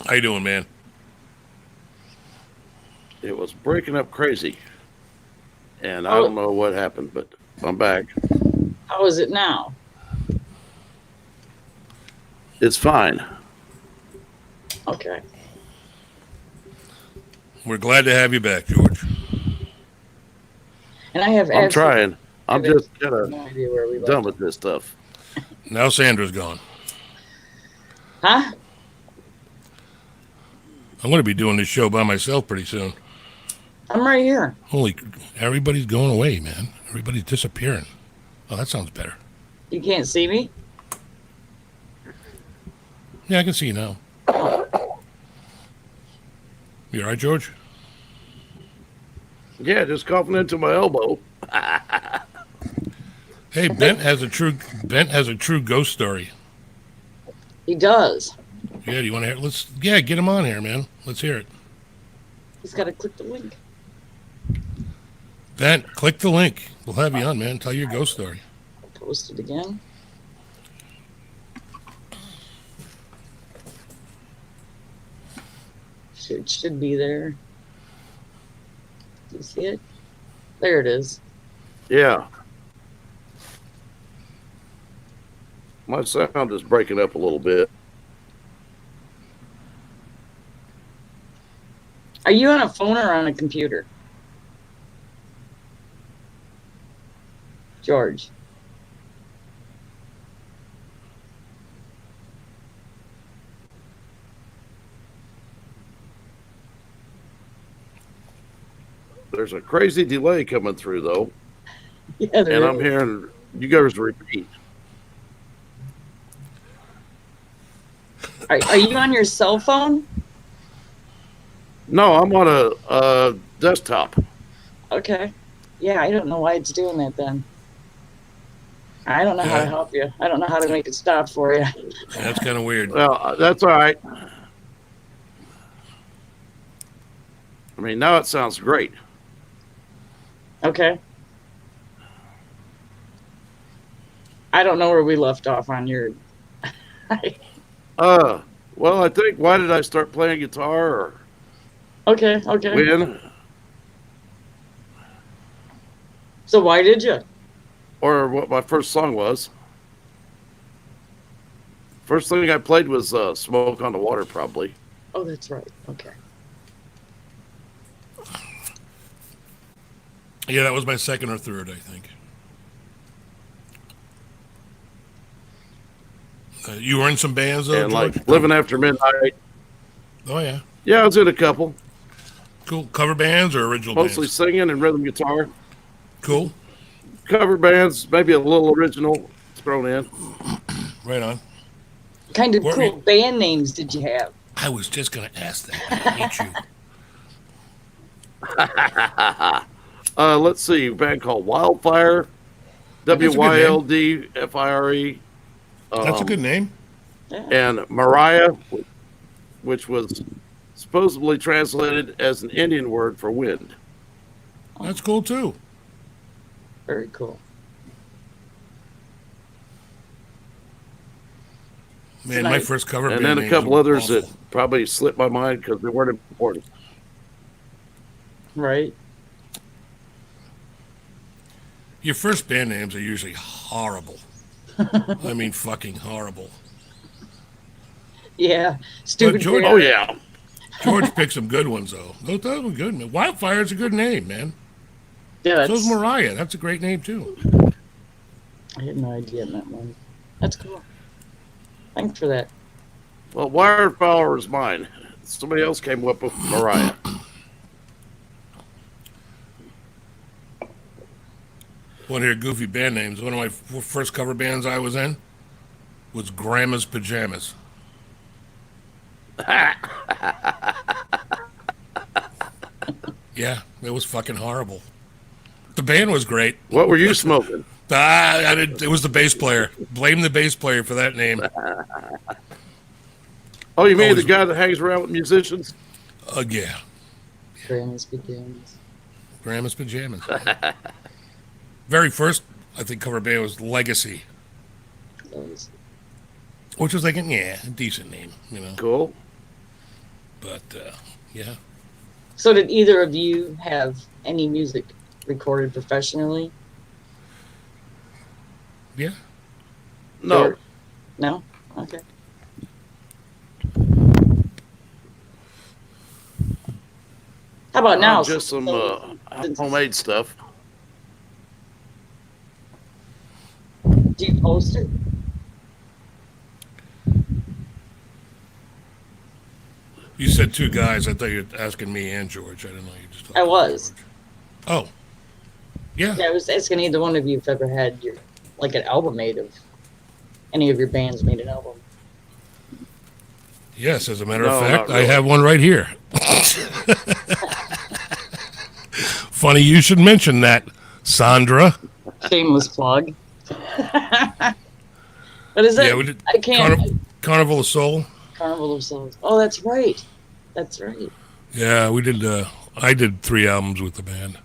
Speaker 2: How you doing, man?
Speaker 3: it was breaking up crazy. And I don't know what happened, but I'm back.
Speaker 1: How is it now?
Speaker 3: It's fine.
Speaker 1: Okay.
Speaker 2: We're glad to have you back, George.
Speaker 1: And I have
Speaker 3: I'm trying. I'm just kind of
Speaker 1: no idea where we
Speaker 3: done
Speaker 1: left.
Speaker 3: with this stuff.
Speaker 2: Now Sandra's gone.
Speaker 1: Huh?
Speaker 2: I'm going to be doing this show by myself pretty soon.
Speaker 1: I'm right here.
Speaker 2: Everybody's going away, man. Everybody's disappearing. Oh, that sounds better.
Speaker 1: You can't see me?
Speaker 2: Yeah, I can see you now. You all right, George?
Speaker 3: Yeah, just coughing into my elbow.
Speaker 2: Hey, Bent has a true ghost story.
Speaker 1: He does.
Speaker 2: Yeah, do you want to hear? Get him on here, man. Let's hear it.
Speaker 1: He's got to click the link.
Speaker 2: Bent, click the link. We'll have you on, man. Tell your ghost story.
Speaker 1: Post it again. It should be there. Do you see it? There it is.
Speaker 3: Yeah. My sound is breaking up a little bit.
Speaker 1: Are you on a phone or on a computer? George.
Speaker 3: There's a crazy delay coming through, though.
Speaker 1: Yeah, there
Speaker 3: And I'm
Speaker 1: is.
Speaker 3: hearing you guys repeat.
Speaker 1: Are you on your cell phone?
Speaker 3: No, I'm on a desktop.
Speaker 1: Okay. Yeah, I don't know why it's doing that then. I don't know how to
Speaker 2: Yeah.
Speaker 1: help you. I don't know how to make it stop for you.
Speaker 2: Yeah, that's kind of weird.
Speaker 3: Well, that's all right. I mean, now it sounds great.
Speaker 1: Okay. I don't know where we left off on your.
Speaker 3: Well, I think why did I start playing guitar or
Speaker 1: Okay.
Speaker 3: when
Speaker 1: So why did you?
Speaker 3: or what my first song was. First thing I played was Smoke on the Water, probably.
Speaker 1: Oh, that's right. Okay.
Speaker 2: Yeah, that was my second or third, I think. You were in some bands, though,
Speaker 3: And
Speaker 2: George?
Speaker 3: like Living After Midnight.
Speaker 2: Oh, yeah.
Speaker 3: Yeah, I was in a couple.
Speaker 2: Cool. Cover bands or original
Speaker 3: Mostly
Speaker 2: bands?
Speaker 3: singing and rhythm guitar.
Speaker 2: Cool.
Speaker 3: Cover bands, maybe a little original thrown in.
Speaker 2: Right on.
Speaker 1: kind of
Speaker 2: What were
Speaker 1: cool
Speaker 2: you-
Speaker 1: band names did you have?
Speaker 2: I was just going to ask that. I hate you.
Speaker 3: Let's see, a band called Wildfire,
Speaker 2: That's a good name.
Speaker 3: WYLDFIRE,
Speaker 2: That's a good name.
Speaker 1: Yeah.
Speaker 3: and Mariah, which was supposedly translated as an Indian word for wind.
Speaker 2: That's cool too.
Speaker 1: Very cool.
Speaker 2: Man,
Speaker 1: So
Speaker 2: my
Speaker 1: now-
Speaker 2: first cover
Speaker 3: And
Speaker 2: band
Speaker 3: then a
Speaker 2: names
Speaker 3: couple
Speaker 2: were
Speaker 3: others
Speaker 2: awful.
Speaker 3: that probably slipped my mind because they weren't important.
Speaker 1: Right.
Speaker 2: Your first band names are usually horrible. I mean, fucking horrible.
Speaker 1: Yeah. Stupid.
Speaker 2: George-
Speaker 1: Bear.
Speaker 3: Oh yeah,
Speaker 2: George picked some good ones though. Those were good. Man. Wildfire's a good name, man.
Speaker 1: Yeah.
Speaker 2: So's
Speaker 1: That's,
Speaker 2: Mariah. That's a great name too.
Speaker 1: I had no idea in that one. That's cool. Thanks for that.
Speaker 3: well, Wildfire is mine. Somebody else came up with Mariah.
Speaker 2: One of your goofy band names. One of my first cover bands I was in was Grandma's Pajamas. Yeah, it was fucking horrible. The band was great.
Speaker 3: What were you smoking?
Speaker 2: It was the bass player. Blame the bass player for that name.
Speaker 3: Oh, you mean
Speaker 2: Always-
Speaker 3: the guy that hangs around with musicians?
Speaker 2: Yeah.
Speaker 1: Grandma's begins.
Speaker 2: Grandma's Pajamas. Very first, I think, cover band was Legacy,
Speaker 1: Those.
Speaker 2: which was like a decent name, you know.
Speaker 3: Cool.
Speaker 2: But yeah,
Speaker 1: So did either of you have any music recorded professionally?
Speaker 2: yeah.
Speaker 3: No,
Speaker 1: Or- No? Okay. How about now?
Speaker 3: just some
Speaker 1: So,
Speaker 3: homemade stuff.
Speaker 1: do you post it?
Speaker 2: You said two guys. I thought you were asking me and George. I didn't know you just. talked
Speaker 1: I
Speaker 2: about
Speaker 1: was.
Speaker 2: George. Oh. Yeah.
Speaker 1: Yeah, I was asking either one of you if ever had your like an album made of any of your bands made an album.
Speaker 2: Yes, as a matter
Speaker 3: No,
Speaker 2: of fact,
Speaker 3: not really.
Speaker 2: I have one right here. Funny you should mention that, Sandra.
Speaker 1: Shameless plug. What is that?
Speaker 2: Yeah, we did
Speaker 1: I can't.
Speaker 2: Carnival of Soul.
Speaker 1: Carnival of Souls. Oh, that's right. That's right.
Speaker 2: Yeah, we did. I did 3 albums with the band.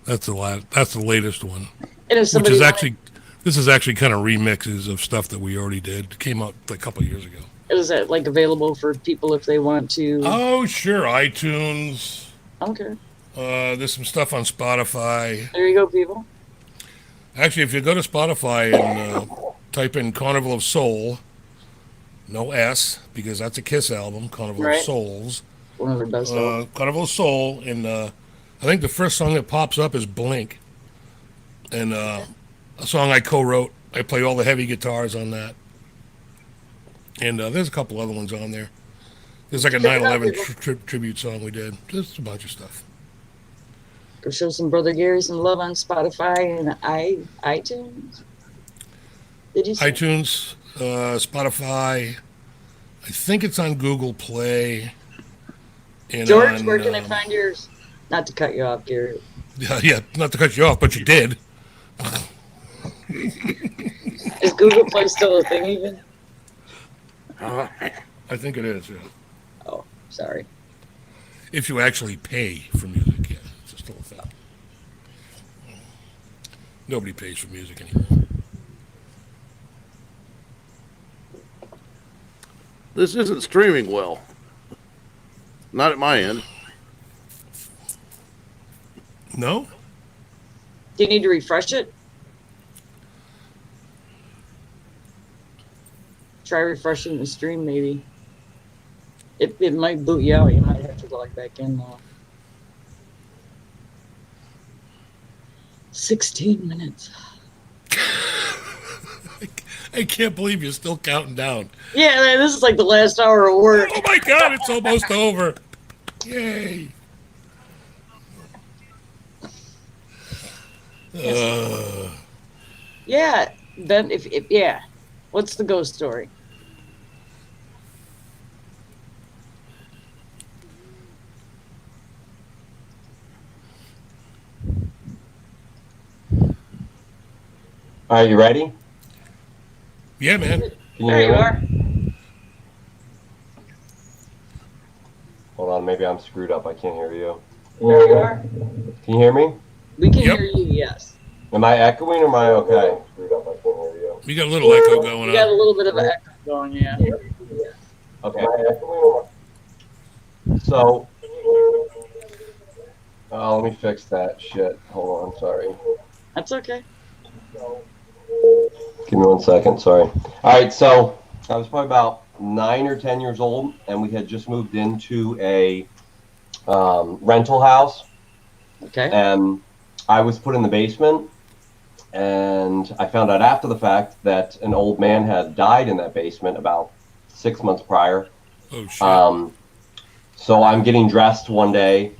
Speaker 2: That's the last. That's the latest one,
Speaker 1: And if
Speaker 2: which
Speaker 1: somebody
Speaker 2: is
Speaker 1: wanted-
Speaker 2: actually. This is actually kind of remixes of stuff that we already did. It came out a couple of years ago.
Speaker 1: is that like available for people if they want to?
Speaker 2: Oh, sure, iTunes.
Speaker 1: Okay.
Speaker 2: There's some stuff on Spotify.
Speaker 1: There you go, people.
Speaker 2: Actually, if you go to Spotify and type in Carnival of Soul, no S, because that's a Kiss album, Carnival
Speaker 1: Right.
Speaker 2: of Souls.
Speaker 1: One of their best. albums.
Speaker 2: Carnival of Soul, and I think the first song that pops up is Blink. And a song I co-wrote. I play all the heavy guitars on that. And there's a couple other ones on there. There's like a
Speaker 1: Check it out,
Speaker 2: 9/11
Speaker 1: people.
Speaker 2: tribute song we did. Just a bunch of stuff.
Speaker 1: Go show some Brother Gary some love on Spotify and iTunes. Did you say?
Speaker 2: iTunes, Spotify. I think it's on Google Play. And
Speaker 1: George,
Speaker 2: on,
Speaker 1: where can I find yours? Not to cut you off, Gary.
Speaker 2: Yeah, not to cut you off, but you did.
Speaker 1: Is Google Play still a thing even?
Speaker 2: I think it is, yeah.
Speaker 1: Oh, sorry.
Speaker 2: If you actually pay for music, yeah, it's still a thing. Nobody pays for music anymore.
Speaker 3: This isn't streaming well. Not at my end.
Speaker 2: No?
Speaker 1: Do you need to refresh it? Try refreshing the stream, maybe. It might boot you out. You might have to log back in though. 16 minutes.
Speaker 2: I can't believe you're still counting down.
Speaker 1: Yeah, man, this is like the last hour of work.
Speaker 2: Oh my God, it's almost over. Yay.
Speaker 1: Yeah, then if yeah, what's the ghost story?
Speaker 4: All right, you ready?
Speaker 2: Yeah, man.
Speaker 4: Can you
Speaker 1: There
Speaker 4: hear
Speaker 1: you
Speaker 4: me?
Speaker 1: are.
Speaker 4: Hold on, maybe I'm screwed up. I can't hear you.
Speaker 1: There you are.
Speaker 4: Can you hear me?
Speaker 1: We can
Speaker 2: Yep.
Speaker 1: hear you, yes.
Speaker 4: Am I echoing or am I okay? Screwed up. I can't hear you.
Speaker 2: You got a little echo going
Speaker 1: You got a
Speaker 2: on.
Speaker 1: little bit of an echo going, yeah.
Speaker 4: Okay. So, let me fix that shit. Hold on, sorry.
Speaker 1: That's okay.
Speaker 4: Give me 1 second, sorry. All right, so I was probably about 9 or 10 years old, and we had just moved into a rental house,
Speaker 1: Okay.
Speaker 4: and I was put in the basement, and I found out after the fact that an old man had died in that basement about 6 months prior.
Speaker 2: Oh shit.
Speaker 4: So I'm getting dressed one day,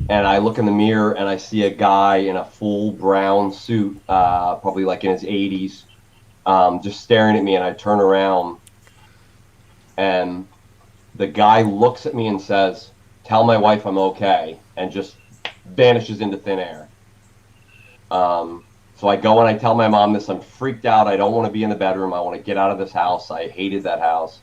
Speaker 4: and I look in the mirror and I see a guy in a full brown suit, probably like in his 80s, just staring at me. And I turn around, and the guy looks at me and says, "Tell my wife I'm okay," and just vanishes into thin air. So I go and I tell my mom this. I'm freaked out. I don't want to be in the bedroom. I want to get out of this house. I hated that house.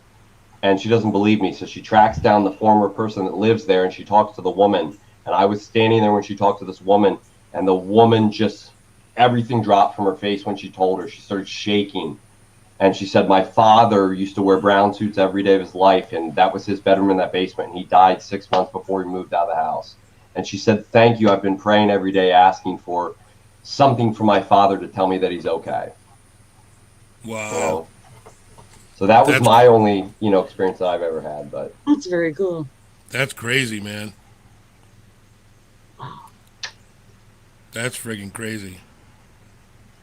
Speaker 4: And she doesn't believe me. So she tracks down the former person that lives there, and she talks to the woman. And I was standing there when she talked to this woman, and the woman just, everything dropped from her face when she told her. She started shaking. And she said, my father used to wear brown suits every day of his life, and that was his bedroom in that basement. And he died 6 months before he moved out of the house. And she said, thank you. I've been praying every day, asking for something from my father to tell me that he's okay.
Speaker 2: Wow.
Speaker 4: So that was
Speaker 2: That's-
Speaker 4: my only, experience that I've ever had. But
Speaker 1: That's very cool.
Speaker 2: That's crazy, man. That's friggin' crazy.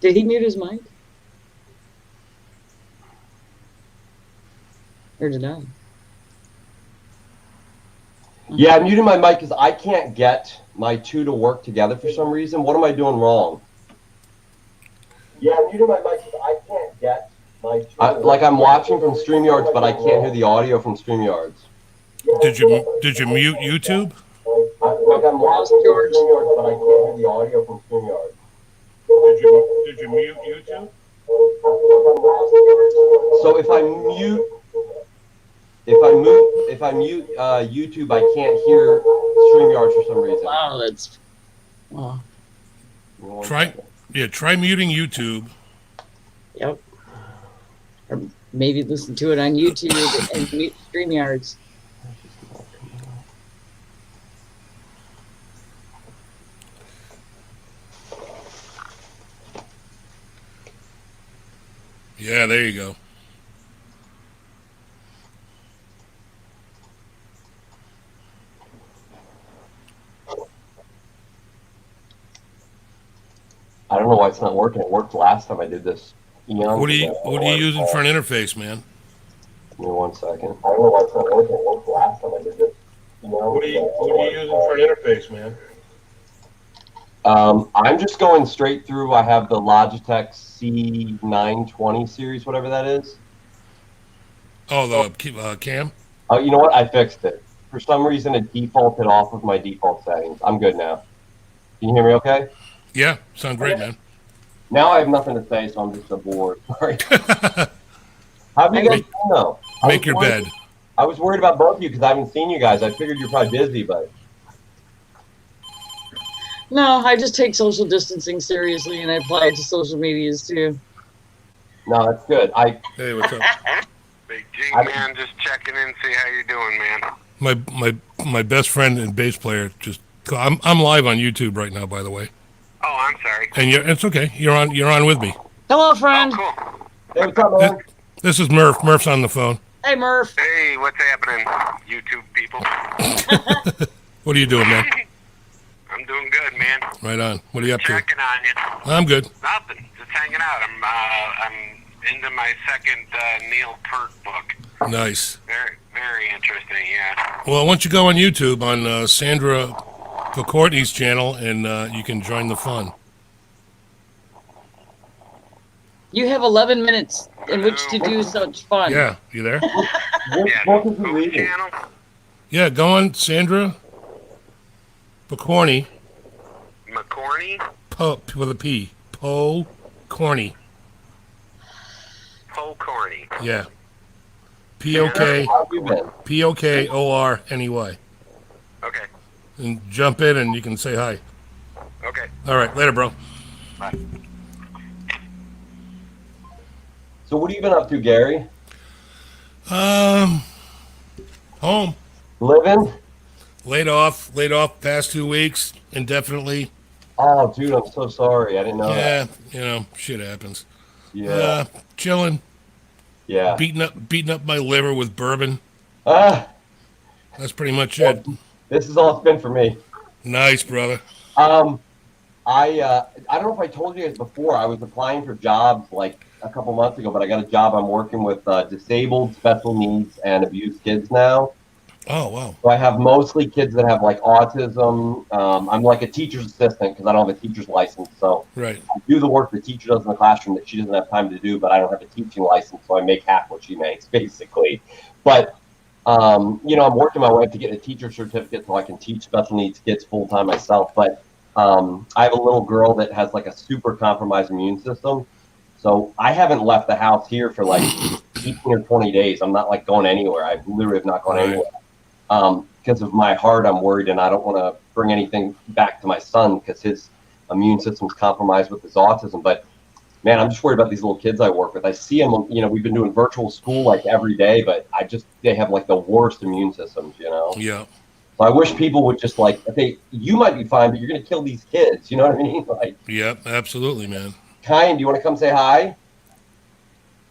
Speaker 1: Did he mute his mic? Or did I?
Speaker 4: yeah, I'm muting my mic because I can't get my two to work together for some reason. What am I doing wrong? Yeah, I'm muting my mic because I can't get my two. Like I'm watching from StreamYards, but I can't hear the audio from StreamYards.
Speaker 2: Did you mute YouTube?
Speaker 4: Like I'm watching from StreamYards, but I can't hear the audio from StreamYards.
Speaker 2: Did you mute YouTube?
Speaker 4: So if I mute YouTube, I can't hear StreamYards for some reason.
Speaker 1: Wow, that's... Wow.
Speaker 2: Try muting YouTube.
Speaker 1: Yep. Or maybe listen to it on YouTube and mute StreamYards.
Speaker 2: Yeah, there you go.
Speaker 4: I don't know why it's not working. It worked last time I did this.
Speaker 2: What are you using for an interface, man?
Speaker 4: Give me 1 second. I don't know why it's not working. It worked last time I did this.
Speaker 2: What are you using for an interface, man?
Speaker 4: I'm just going straight through. I have the Logitech C920 series, whatever that is.
Speaker 2: Oh, the cam?
Speaker 4: Oh, you know what? I fixed it. For some reason, it defaulted off of my default settings. I'm good now. Can you hear me okay?
Speaker 2: Yeah, sound great, man.
Speaker 4: Now I have nothing to say, so I'm just bored. Sorry. How have you guys been, though?
Speaker 2: Make your bed.
Speaker 4: I was worried about both of you because I haven't seen you guys. I figured you're probably busy, but...
Speaker 1: No, I just take social distancing seriously, and I apply it to social medias too.
Speaker 4: No, that's good.
Speaker 2: Hey, what's up?
Speaker 5: Big G, man, just checking in, see how you doing, man.
Speaker 2: My best friend and bass player just. I'm live on YouTube right now, by the way.
Speaker 5: Oh, I'm sorry.
Speaker 2: And it's okay. You're on with me.
Speaker 1: Hello, friend.
Speaker 5: Oh, cool.
Speaker 4: Hey, what's up, man?
Speaker 2: This is Murph. Murph's on the phone.
Speaker 1: Hey, Murph.
Speaker 5: Hey, what's happening, YouTube people?
Speaker 2: What are you doing, man?
Speaker 5: I'm doing good, man.
Speaker 2: Right on. What are you up to?
Speaker 5: Checking on you.
Speaker 2: I'm good.
Speaker 5: Nothing, just hanging out. I'm into my second Neil Peart book.
Speaker 2: Nice.
Speaker 5: Very, very interesting, yeah.
Speaker 2: Well, once you go on YouTube on Sandra Courtney's channel, and you can join the fun.
Speaker 1: You have 11 minutes in which to do such fun.
Speaker 2: Yeah, you there?
Speaker 5: Yeah,
Speaker 4: What is he
Speaker 5: whose
Speaker 4: reading?
Speaker 5: channel?
Speaker 2: Yeah, go on Sandra Pocorny.
Speaker 5: McCorney?
Speaker 2: With a P. Corny.
Speaker 5: Pokorny.
Speaker 2: Yeah. P-O-K,
Speaker 4: How have you been?
Speaker 2: P-O-K-O-R-N-E-Y.
Speaker 5: Okay.
Speaker 2: And jump in and you can say hi.
Speaker 5: Okay.
Speaker 2: All right, later, bro.
Speaker 5: Bye.
Speaker 4: So what have you been up to, Gary?
Speaker 2: Home.
Speaker 4: Living?
Speaker 2: Laid off past 2 weeks, indefinitely.
Speaker 4: Oh, dude, I'm so sorry. I didn't know that.
Speaker 2: Yeah, shit happens.
Speaker 4: Yeah.
Speaker 2: Chilling,
Speaker 4: Yeah.
Speaker 2: beating up my liver with bourbon.
Speaker 4: Ah,
Speaker 2: That's pretty much it.
Speaker 4: this is all it's been for me.
Speaker 2: Nice, brother.
Speaker 4: I don't know if I told you guys before. I was applying for jobs like a couple months ago, but I got a job. I'm working with disabled, special needs, and abused kids now.
Speaker 2: Oh, wow.
Speaker 4: So I have mostly kids that have like autism. I'm like a teacher's assistant because I don't have a teacher's license. So
Speaker 2: Right.
Speaker 4: I do the work the teacher does in the classroom that she doesn't have time to do, but I don't have a teaching license, so I make half what she makes, basically. But I'm working my way up to get a teacher certificate so I can teach special needs kids full time myself. But I have a little girl that has like a super compromised immune system. So I haven't left the house here for like 18 or 20 days. I'm not like going anywhere. I literally have not gone
Speaker 2: Right.
Speaker 4: anywhere. Because of my heart, I'm worried, and I don't want to bring anything back to my son because his immune system's compromised with his autism. But man, I'm just worried about these little kids I work with. I see them, we've been doing virtual school like every day, but they have like the worst immune systems,
Speaker 2: Yeah.
Speaker 4: So I wish people would just like, okay, you might be fine, but you're going to kill these kids. You know what I mean? Like,
Speaker 2: Yep, absolutely, man.
Speaker 4: Kyan, do you want to come say hi?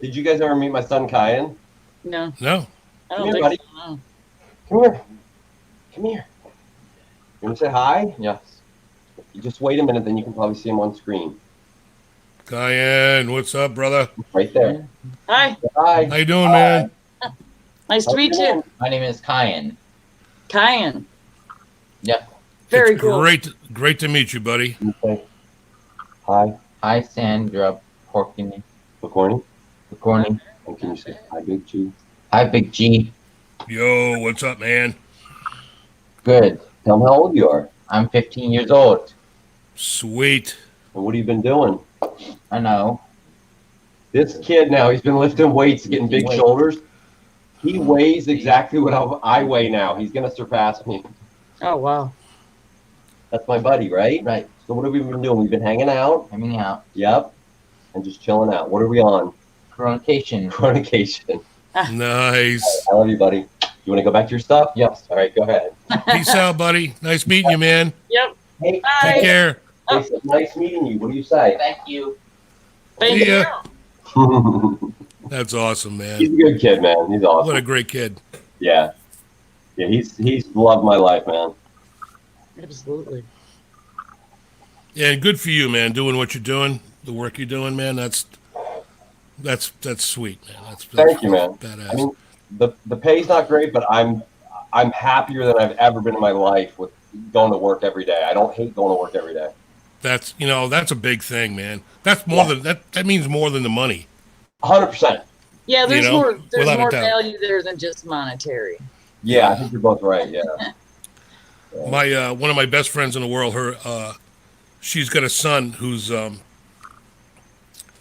Speaker 4: Did you guys ever meet my son, Kyan?
Speaker 1: No,
Speaker 2: No.
Speaker 1: I
Speaker 4: Come
Speaker 1: don't
Speaker 4: here,
Speaker 1: think
Speaker 4: buddy.
Speaker 1: so. No.
Speaker 4: Come here. Come here. You want to say hi? Yes. You just wait a minute, then you can probably see him on screen.
Speaker 2: Cayenne, what's up, brother?
Speaker 4: Right there.
Speaker 1: Hi,
Speaker 4: Hi.
Speaker 2: How you doing, man?
Speaker 1: nice to meet you,
Speaker 6: My name is Kyan.
Speaker 1: Kyan.
Speaker 6: Yep.
Speaker 1: Very
Speaker 2: It's
Speaker 1: cool.
Speaker 2: Great to meet you, buddy.
Speaker 4: You say hi,
Speaker 6: Hi, Sandra Porkini.
Speaker 4: McCorney.
Speaker 6: Corny.
Speaker 4: And can you say hi, Big G?
Speaker 6: Hi, Big G.
Speaker 2: Yo, what's up, man?
Speaker 6: Good.
Speaker 4: Tell him how old you are.
Speaker 6: I'm 15 years old.
Speaker 2: Sweet.
Speaker 4: And what have you been doing?
Speaker 6: I know.
Speaker 4: This kid now, he's been lifting weights, getting big
Speaker 6: Weights.
Speaker 4: shoulders. He weighs exactly what I weigh now. He's going to surpass me.
Speaker 1: Oh wow.
Speaker 4: That's my buddy, right?
Speaker 6: Right.
Speaker 4: So what have we been doing? We've been hanging out.
Speaker 6: Hanging out.
Speaker 4: Yep. And just chilling out. What are we on?
Speaker 6: Fornication.
Speaker 4: Fornication.
Speaker 2: Nice.
Speaker 4: I love you, buddy. You want to go back to your stuff?
Speaker 6: Yes.
Speaker 4: All right, go ahead.
Speaker 2: Peace out, buddy. Nice meeting you, man.
Speaker 1: Yep.
Speaker 4: Hey,
Speaker 1: Bye.
Speaker 2: Take care.
Speaker 4: they said, nice meeting you. What do you say?
Speaker 6: Thank you.
Speaker 1: Thank
Speaker 2: See
Speaker 1: you.
Speaker 2: ya. That's awesome,
Speaker 4: He's
Speaker 2: man.
Speaker 4: a good kid, man. He's awesome.
Speaker 2: What a great kid.
Speaker 4: Yeah. Yeah, he's loved my life, man.
Speaker 1: Absolutely.
Speaker 2: Yeah, and good for you, man. Doing what you're doing, the work you're doing, man. That's sweet, man. That's
Speaker 4: Thank you, man.
Speaker 2: Badass.
Speaker 4: I mean, the pay's not great, but I'm happier than I've ever been in my life with going to work every day. I don't hate going to work every day.
Speaker 2: That's a big thing, man. That's more than that means more than the money.
Speaker 4: 100%.
Speaker 1: Yeah, there's
Speaker 2: know,
Speaker 1: more. There's
Speaker 2: without a
Speaker 1: more
Speaker 2: doubt.
Speaker 1: value there than just monetary.
Speaker 4: Yeah, I think you're both right. Yeah.
Speaker 2: My one of my best friends in the world, she's got a son who's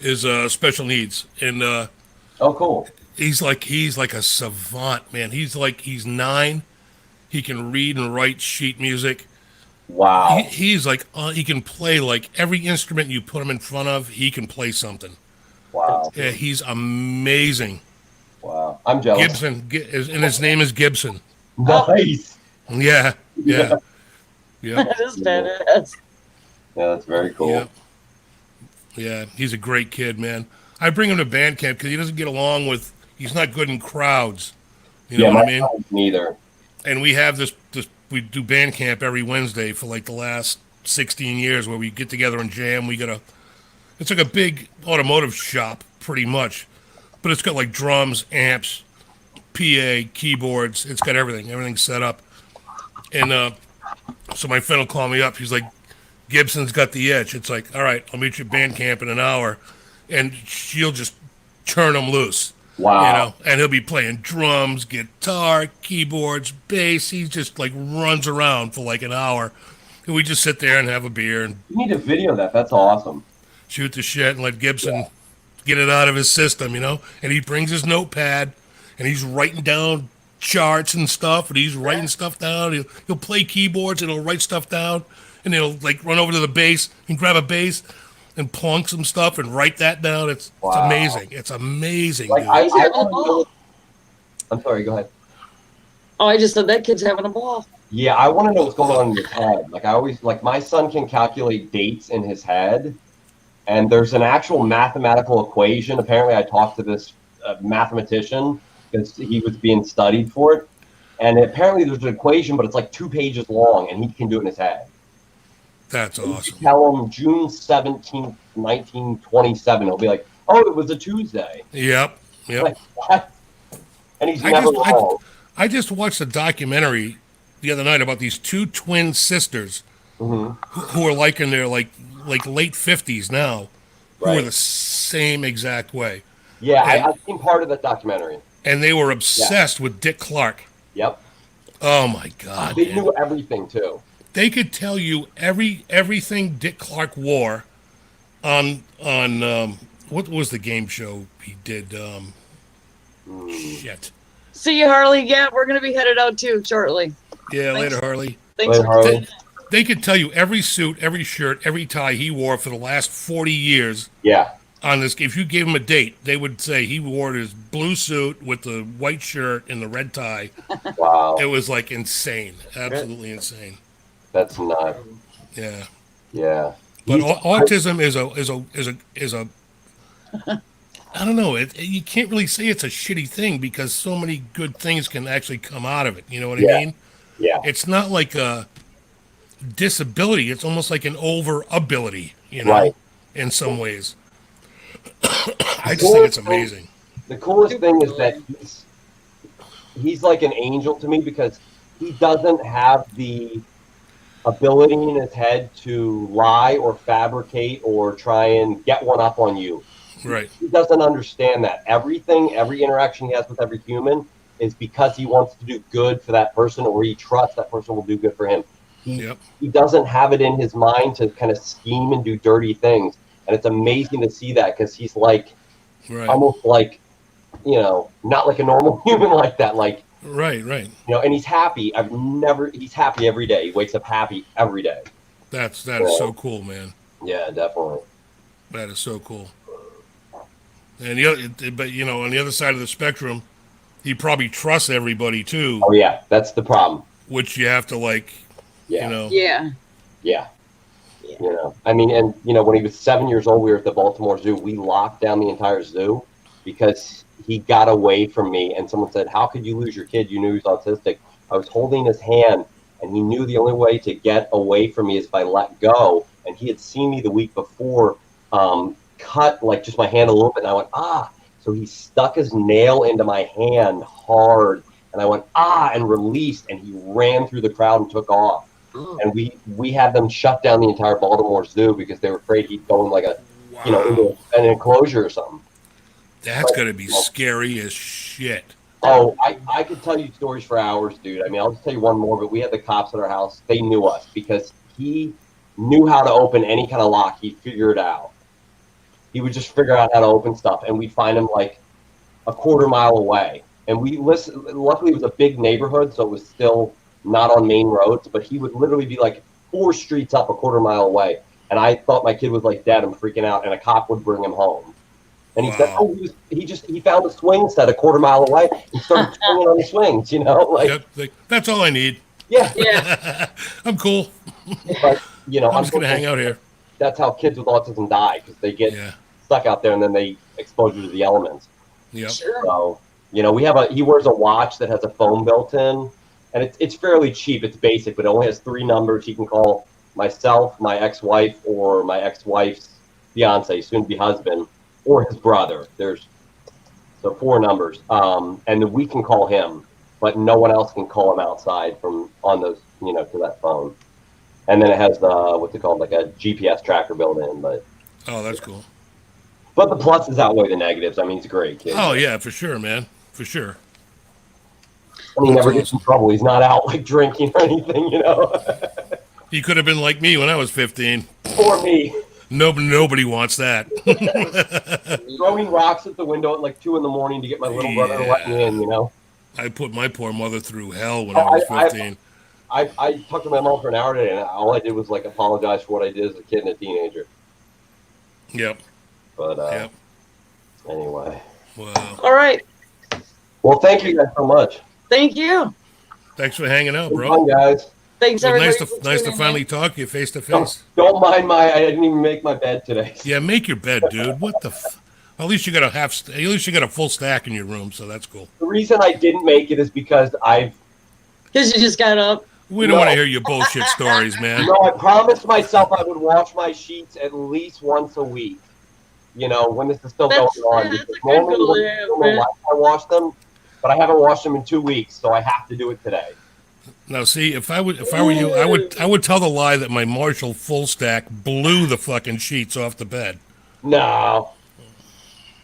Speaker 2: is special needs, and
Speaker 4: Oh, cool.
Speaker 2: he's like a savant, man. He's 9. He can read and write sheet music.
Speaker 4: Wow.
Speaker 2: He's like he can play like every instrument you put him in front of. He can play something.
Speaker 4: Wow.
Speaker 2: Yeah, he's amazing.
Speaker 4: Wow. I'm jealous.
Speaker 2: Gibson, and his name is Gibson.
Speaker 4: Nice.
Speaker 2: Yeah, yeah, yeah,
Speaker 1: That is badass.
Speaker 4: Yeah, that's very cool.
Speaker 2: yeah. Yeah, he's a great kid, man. I bring him to band camp because he doesn't get along with. He's not good in crowds. You know
Speaker 4: Yeah,
Speaker 2: what I
Speaker 4: my
Speaker 2: mean?
Speaker 4: son, neither.
Speaker 2: And we have this. We do band camp every Wednesday for like the last 16 years, where we get together and jam. It's like a big automotive shop, pretty much, but it's got like drums, amps, PA, keyboards. It's got everything set up. And so my friend will call me up. He's like, Gibson's got the itch. It's like, all right, I'll meet you at band camp in an hour, and she'll just turn him loose.
Speaker 4: Wow.
Speaker 2: And he'll be playing drums, guitar, keyboards, bass. He just like runs around for like an hour, and we just sit there and have a beer and
Speaker 4: You need to video that. That's awesome.
Speaker 2: shoot the shit and let Gibson get it out of his system, you know. And he brings his notepad, and he's writing down charts and stuff, and he's writing stuff down. He'll play keyboards, and he'll write stuff down, and he'll like run over to the bass and grab a bass and plunk some stuff and write that down. It's amazing. It's amazing,
Speaker 4: Like
Speaker 2: dude.
Speaker 4: I
Speaker 1: He's having a
Speaker 4: wanna know-
Speaker 1: ball.
Speaker 4: I'm sorry. Go ahead.
Speaker 1: Oh, I just said that kid's having a ball.
Speaker 4: Yeah, I want to know what's going on in his head. Like I always like my son can calculate dates in his head, and there's an actual mathematical equation. Apparently, I talked to this mathematician because he was being studied for it, and apparently there's an equation, but it's like 2 pages long, and he can do it in his head.
Speaker 2: That's
Speaker 4: And you
Speaker 2: awesome.
Speaker 4: tell him June 17th, 1927. He'll be like, "Oh, it was a Tuesday."
Speaker 2: Yep.
Speaker 4: Like what? And he's
Speaker 2: I
Speaker 4: never
Speaker 2: just-
Speaker 4: wrong.
Speaker 2: I just watched a documentary the other night about these two twin sisters
Speaker 4: Mhm.
Speaker 2: who are like in their like late 50s now, who are
Speaker 4: Right.
Speaker 2: the same exact way.
Speaker 4: Yeah,
Speaker 2: and-
Speaker 4: I've seen part of that documentary.
Speaker 2: And they were obsessed with Dick Clark.
Speaker 4: Yep.
Speaker 2: Oh my God.
Speaker 4: They
Speaker 2: man.
Speaker 4: knew everything too.
Speaker 2: They could tell you everything Dick Clark wore on what was the game show he did? Shit.
Speaker 1: See you, Harley. Yeah, we're gonna be headed out too shortly.
Speaker 2: Yeah,
Speaker 1: Thanks.
Speaker 2: later, Harley.
Speaker 1: Thanks
Speaker 4: Later,
Speaker 1: for
Speaker 4: Harley.
Speaker 2: They could tell you every suit, every shirt, every tie he wore for the last 40 years
Speaker 4: Yeah.
Speaker 2: on this. If you gave him a date, they would say he wore his blue suit with the white shirt and the red tie.
Speaker 4: Wow.
Speaker 2: It was like insane, absolutely insane.
Speaker 4: That's nuts.
Speaker 2: Yeah,
Speaker 4: Yeah.
Speaker 2: but
Speaker 4: He's-
Speaker 2: autism is a I don't know. You can't really say it's a shitty thing because so many good things can actually come out of it. You know what I
Speaker 4: Yeah.
Speaker 2: mean?
Speaker 4: Yeah.
Speaker 2: It's not like a disability. It's almost like an over ability, you know,
Speaker 4: Right.
Speaker 2: in some ways. I just think it's amazing.
Speaker 4: The coolest thing is that he's like an angel to me because he doesn't have the ability in his head to lie or fabricate or try and get one up on you.
Speaker 2: Right.
Speaker 4: He doesn't understand that. Every interaction he has with every human is because he wants to do good for that person or he trusts that person will do good for him.
Speaker 2: Yep.
Speaker 4: He doesn't have it in his mind to kind of scheme and do dirty things. And it's amazing to see that because he's like,
Speaker 2: Right.
Speaker 4: almost like, not like a normal human like that. Like,
Speaker 2: Right.
Speaker 4: and he's happy. He's happy every day. He wakes up happy every day.
Speaker 2: That is so cool, man.
Speaker 4: Yeah, definitely.
Speaker 2: That is so cool. And but on the other side of the spectrum, he probably trusts everybody too,
Speaker 4: Oh yeah, that's the problem.
Speaker 2: which you have to
Speaker 4: Yeah.
Speaker 1: Yeah.
Speaker 4: Yeah. I mean, and when he was 7 years old, we were at the Baltimore Zoo. We locked down the entire zoo because he got away from me. And someone said, "How could you lose your kid? You knew he was autistic." I was holding his hand, and he knew the only way to get away from me is if I let go. And he had seen me the week before, cut like just my hand a little bit, and I went, "Ah!" So he stuck his nail into my hand hard, and I went, "Ah!" and released, and he ran through the crowd and took off. And we had them shut down the entire Baltimore Zoo because they were afraid he'd go in like into an enclosure or something.
Speaker 2: That's gonna be scary as shit.
Speaker 4: Oh, I could tell you stories for hours, dude. I mean, I'll just tell you one more, but we had the cops at our house. They knew us because he knew how to open any kind of lock. He figured it out. He would just figure out how to open stuff, and we'd find him like a quarter mile away. And luckily, it was a big neighborhood, so it was still not on main roads, but he would literally be like 4 streets up a quarter mile away. And I thought my kid was like dead and freaking out, and a cop would bring him home. And he said,
Speaker 2: Wow.
Speaker 4: "Oh, he found a swing set a quarter mile away and started swinging on the swings."
Speaker 2: Yep, that's all I need.
Speaker 4: Yeah.
Speaker 1: Yeah.
Speaker 2: I'm cool.
Speaker 4: But
Speaker 2: I'm just gonna hang out here.
Speaker 4: That's how kids with autism die because they get
Speaker 2: Yeah.
Speaker 4: stuck out there and then they expose you to the elements.
Speaker 2: Yep.
Speaker 1: Sure.
Speaker 4: So he wears a watch that has a phone built in, and it's fairly cheap. It's basic, but it only has 3 numbers. He can call myself, my ex-wife, or my ex-wife's fiance, soon-to-be husband, or his brother. There's 4 numbers, and then we can call him, but no one else can call him outside from on those, to that phone. And then it has what's it called, like a GPS tracker built in, but
Speaker 2: Oh, that's cool.
Speaker 4: the pluses outweigh the negatives. I mean, he's a great kid.
Speaker 2: Oh yeah, for sure, man. For sure.
Speaker 4: And he
Speaker 2: That's
Speaker 4: never gets in
Speaker 2: awesome.
Speaker 4: trouble. He's not out like drinking or anything,
Speaker 2: He could have been like me when I was 15.
Speaker 4: Or me.
Speaker 2: Nobody wants that.
Speaker 4: Throwing rocks at the window at like 2 a.m. to get my little brother to let me in. You know.
Speaker 2: I put my poor mother through hell when
Speaker 4: Oh,
Speaker 2: I was
Speaker 4: I-
Speaker 2: 15.
Speaker 4: I talked to my mom for an hour today, and all I did was like apologize for what I did as a kid and a teenager.
Speaker 2: Yep.
Speaker 4: But
Speaker 2: Yep.
Speaker 4: anyway.
Speaker 2: Wow.
Speaker 1: All right.
Speaker 4: Well, thank you guys so much.
Speaker 1: Thank you.
Speaker 2: Thanks for hanging out,
Speaker 4: It was
Speaker 2: bro.
Speaker 4: fun, guys.
Speaker 1: Thanks,
Speaker 2: It was
Speaker 1: everybody.
Speaker 2: nice to
Speaker 1: for tuning
Speaker 2: finally
Speaker 1: in.
Speaker 2: talk to you face to
Speaker 4: Don't,
Speaker 2: face.
Speaker 4: don't mind I didn't even make my bed today.
Speaker 2: Yeah, make your bed, dude. What the? At least you got at least you got a full stack in your room, so that's cool.
Speaker 4: The reason I didn't make it is because
Speaker 1: Because you just got up.
Speaker 2: We don't
Speaker 4: No.
Speaker 2: want to hear your bullshit stories, man.
Speaker 4: I promised myself I would wash my sheets at least once a week. You know, when this is still
Speaker 1: That's-
Speaker 4: going on.
Speaker 1: that's a
Speaker 4: Because
Speaker 1: good
Speaker 4: normally
Speaker 1: goal
Speaker 4: when
Speaker 1: to
Speaker 4: it's
Speaker 1: have,
Speaker 4: still in
Speaker 1: man.
Speaker 4: life, I wash them, but I haven't washed them in 2 weeks, so I have to do it today.
Speaker 2: Now, see, if I were you, I would tell the lie that my Marshall full stack blew the fucking sheets off the bed.
Speaker 4: No.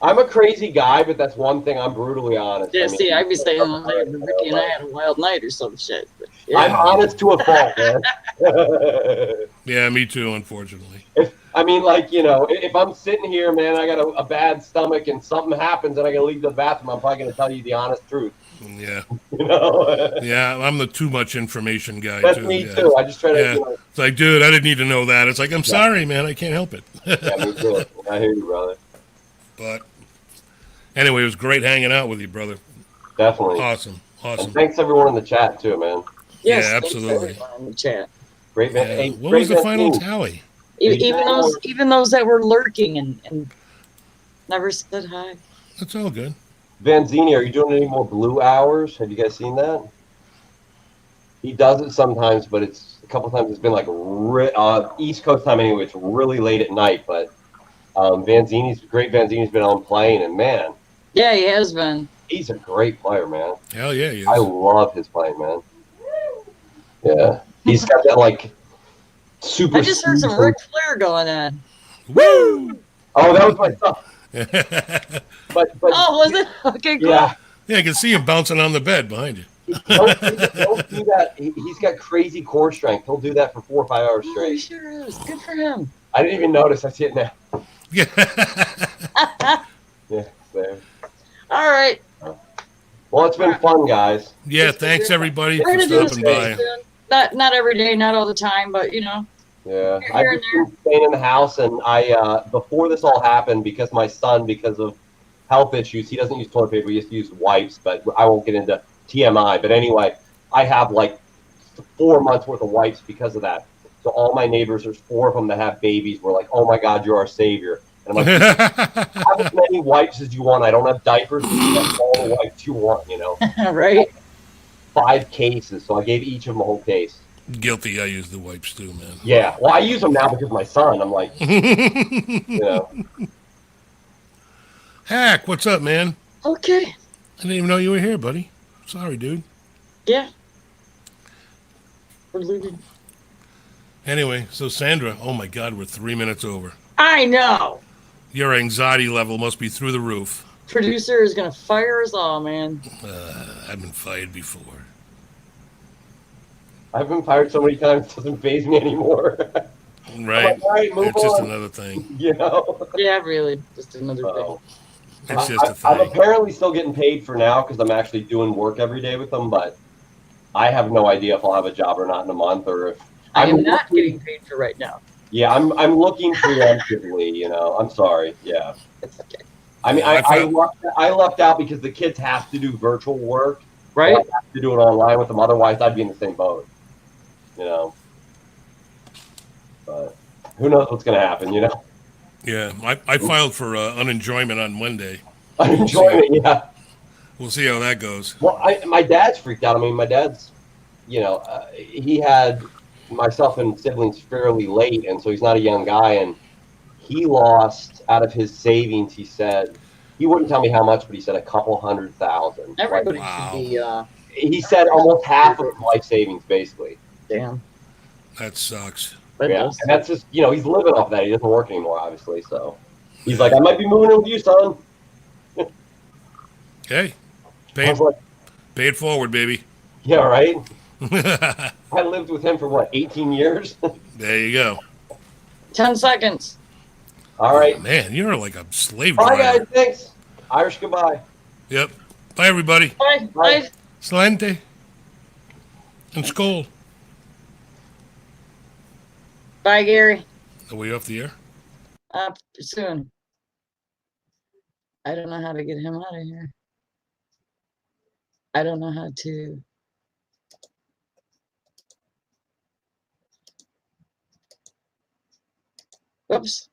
Speaker 4: I'm a crazy guy, but that's one thing I'm brutally honest.
Speaker 1: Yeah,
Speaker 4: I mean,
Speaker 1: see, I'd be saying like, Ricky and I had a wild night or some shit. But,
Speaker 4: I'm
Speaker 1: yeah.
Speaker 4: honest to a fault, man.
Speaker 2: Yeah, me too, unfortunately.
Speaker 4: I mean, like, you know, if I'm sitting here, man, I got a bad stomach and something happens and I gotta leave the bathroom, I'm probably gonna tell you the honest truth.
Speaker 2: Yeah,
Speaker 4: You know?
Speaker 2: yeah, I'm the too much information guy
Speaker 4: That's
Speaker 2: too.
Speaker 4: me
Speaker 2: yeah.
Speaker 4: too. I just try to,
Speaker 2: Yeah.
Speaker 4: you know,
Speaker 2: It's like, dude, I didn't need to know that. It's like, I'm sorry, man, I can't help it.
Speaker 4: yeah, me too. I hear you, brother.
Speaker 2: But anyway, it was great hanging out with you, brother.
Speaker 4: Definitely.
Speaker 2: Awesome,
Speaker 4: And
Speaker 2: awesome.
Speaker 4: thanks everyone in the chat too, man.
Speaker 1: Yes,
Speaker 2: Yeah,
Speaker 1: thanks,
Speaker 2: absolutely.
Speaker 1: everyone in the chat.
Speaker 4: Great
Speaker 2: Yeah.
Speaker 4: man. Hey,
Speaker 2: What
Speaker 4: great
Speaker 2: was the
Speaker 4: man
Speaker 2: final
Speaker 4: team.
Speaker 2: tally?
Speaker 1: Even those that were lurking and never said hi.
Speaker 2: That's all good.
Speaker 4: Vanzini, are you doing any more blue hours? Have you guys seen that? He does it sometimes, but it's a couple times. It's been like East Coast time anyway. It's really late at night, but Vanzini's been on playing, and man,
Speaker 1: Yeah, he has been.
Speaker 4: he's a great player, man.
Speaker 2: Hell yeah, he is.
Speaker 4: I love his playing, man. Yeah, he's got that like super.
Speaker 1: I just heard some Ric Flair going on.
Speaker 2: Woo!
Speaker 4: Oh, that was my stuff.
Speaker 2: Yeah,
Speaker 4: But
Speaker 1: Oh, was it? Okay, cool.
Speaker 4: yeah,
Speaker 2: I can see him bouncing on the bed behind you.
Speaker 4: don't do that. He's got crazy core strength. He'll do that for 4 or 5 hours
Speaker 1: Oh, he
Speaker 4: straight.
Speaker 1: sure is. Good for him.
Speaker 4: I didn't even notice. I see it now.
Speaker 2: Yeah.
Speaker 4: Yeah, there.
Speaker 1: All right.
Speaker 4: Well, it's been fun, guys.
Speaker 2: Yeah, thanks everybody
Speaker 1: We're
Speaker 2: for
Speaker 1: gonna do this
Speaker 2: stopping
Speaker 1: pretty
Speaker 2: by.
Speaker 1: soon. Not every day, not all the time, but you know.
Speaker 4: Yeah,
Speaker 1: Here
Speaker 4: I've
Speaker 1: and
Speaker 4: just been staying in the house, and I before this all happened, because my son, because of health issues, he doesn't use toilet paper. He used to use wipes, but I won't get into TMI. But anyway, I have like 4 months worth of wipes because of that. So all my neighbors, there's 4 of them that have babies, were like, "Oh my God, you're our savior." And I'm like, "Have as many wipes as you want. I don't have diapers. But you have all the wipes you want. You know,
Speaker 1: Right?
Speaker 4: 5 cases." So I gave each of them a whole case.
Speaker 2: Guilty, I use the wipes too, man.
Speaker 4: Yeah, well, I use them now because of my son. I'm like, you know.
Speaker 2: Hack, what's up, man?
Speaker 1: Okay.
Speaker 2: I didn't even know you were here, buddy. Sorry, dude.
Speaker 1: Yeah. We're looting.
Speaker 2: Anyway, so Sandra, oh my God, we're 3 minutes over.
Speaker 1: I know.
Speaker 2: Your anxiety level must be through the roof.
Speaker 1: Producer is gonna fire us all, man.
Speaker 2: I've been fired before.
Speaker 4: I've been fired so many times, it doesn't faze me anymore.
Speaker 2: Right?
Speaker 4: All right, move
Speaker 2: It's just
Speaker 4: on.
Speaker 2: another thing.
Speaker 4: You know?
Speaker 1: Yeah, really. Just another
Speaker 4: So,
Speaker 1: thing.
Speaker 2: It's just a
Speaker 4: I'm
Speaker 2: thing.
Speaker 4: apparently still getting paid for now because I'm actually doing work every day with them, but I have no idea if I'll have a job or not in a month, or if
Speaker 1: I am
Speaker 4: I'm
Speaker 1: not
Speaker 4: looking-
Speaker 1: getting paid for right now.
Speaker 4: Yeah, I'm looking preemptively. You know, I'm sorry. Yeah,
Speaker 1: It's okay.
Speaker 4: I mean,
Speaker 2: I
Speaker 4: I lucked out because the kids have to do virtual work.
Speaker 1: Right?
Speaker 4: I have to do it online with them. Otherwise, I'd be in the same boat. You know, but who knows what's going to happen? You know,
Speaker 2: Yeah, I filed for unenjoyment on Monday.
Speaker 4: I'm enjoying it. Yeah.
Speaker 2: We'll see how that goes.
Speaker 4: Well, my dad's freaked out. I mean, my dad's, you know, he had myself and siblings fairly late, and so he's not a young guy, and he lost out of his savings. He said he wouldn't tell me how much, but he said a couple $100,000.
Speaker 1: Everybody
Speaker 2: Wow.
Speaker 1: should be
Speaker 4: He said almost half of his life savings, basically.
Speaker 1: damn.
Speaker 2: That sucks.
Speaker 1: But
Speaker 4: Yeah,
Speaker 1: those-
Speaker 4: and that's just, you know, he's living off that. He doesn't work anymore, obviously. So he's like, I might be moving in with you, son.
Speaker 2: Hey,
Speaker 4: I
Speaker 2: pay
Speaker 4: was like,
Speaker 2: it forward, baby.
Speaker 4: yeah, right.
Speaker 2: There
Speaker 4: I lived with him for what, 18 years?
Speaker 2: you go.
Speaker 1: 10 seconds.
Speaker 6: All right.
Speaker 2: Man, you're like a slave
Speaker 4: Bye,
Speaker 2: driver.
Speaker 4: guys. Thanks. Irish goodbye.
Speaker 2: Yep. Bye, everybody.
Speaker 1: Bye.
Speaker 4: Bye.
Speaker 1: Bye.
Speaker 2: Slante. And Skull.
Speaker 1: Bye, Gary.
Speaker 2: Are we off the air?
Speaker 1: Up soon. I don't know how to get him out of here. I don't know how to. Whoops.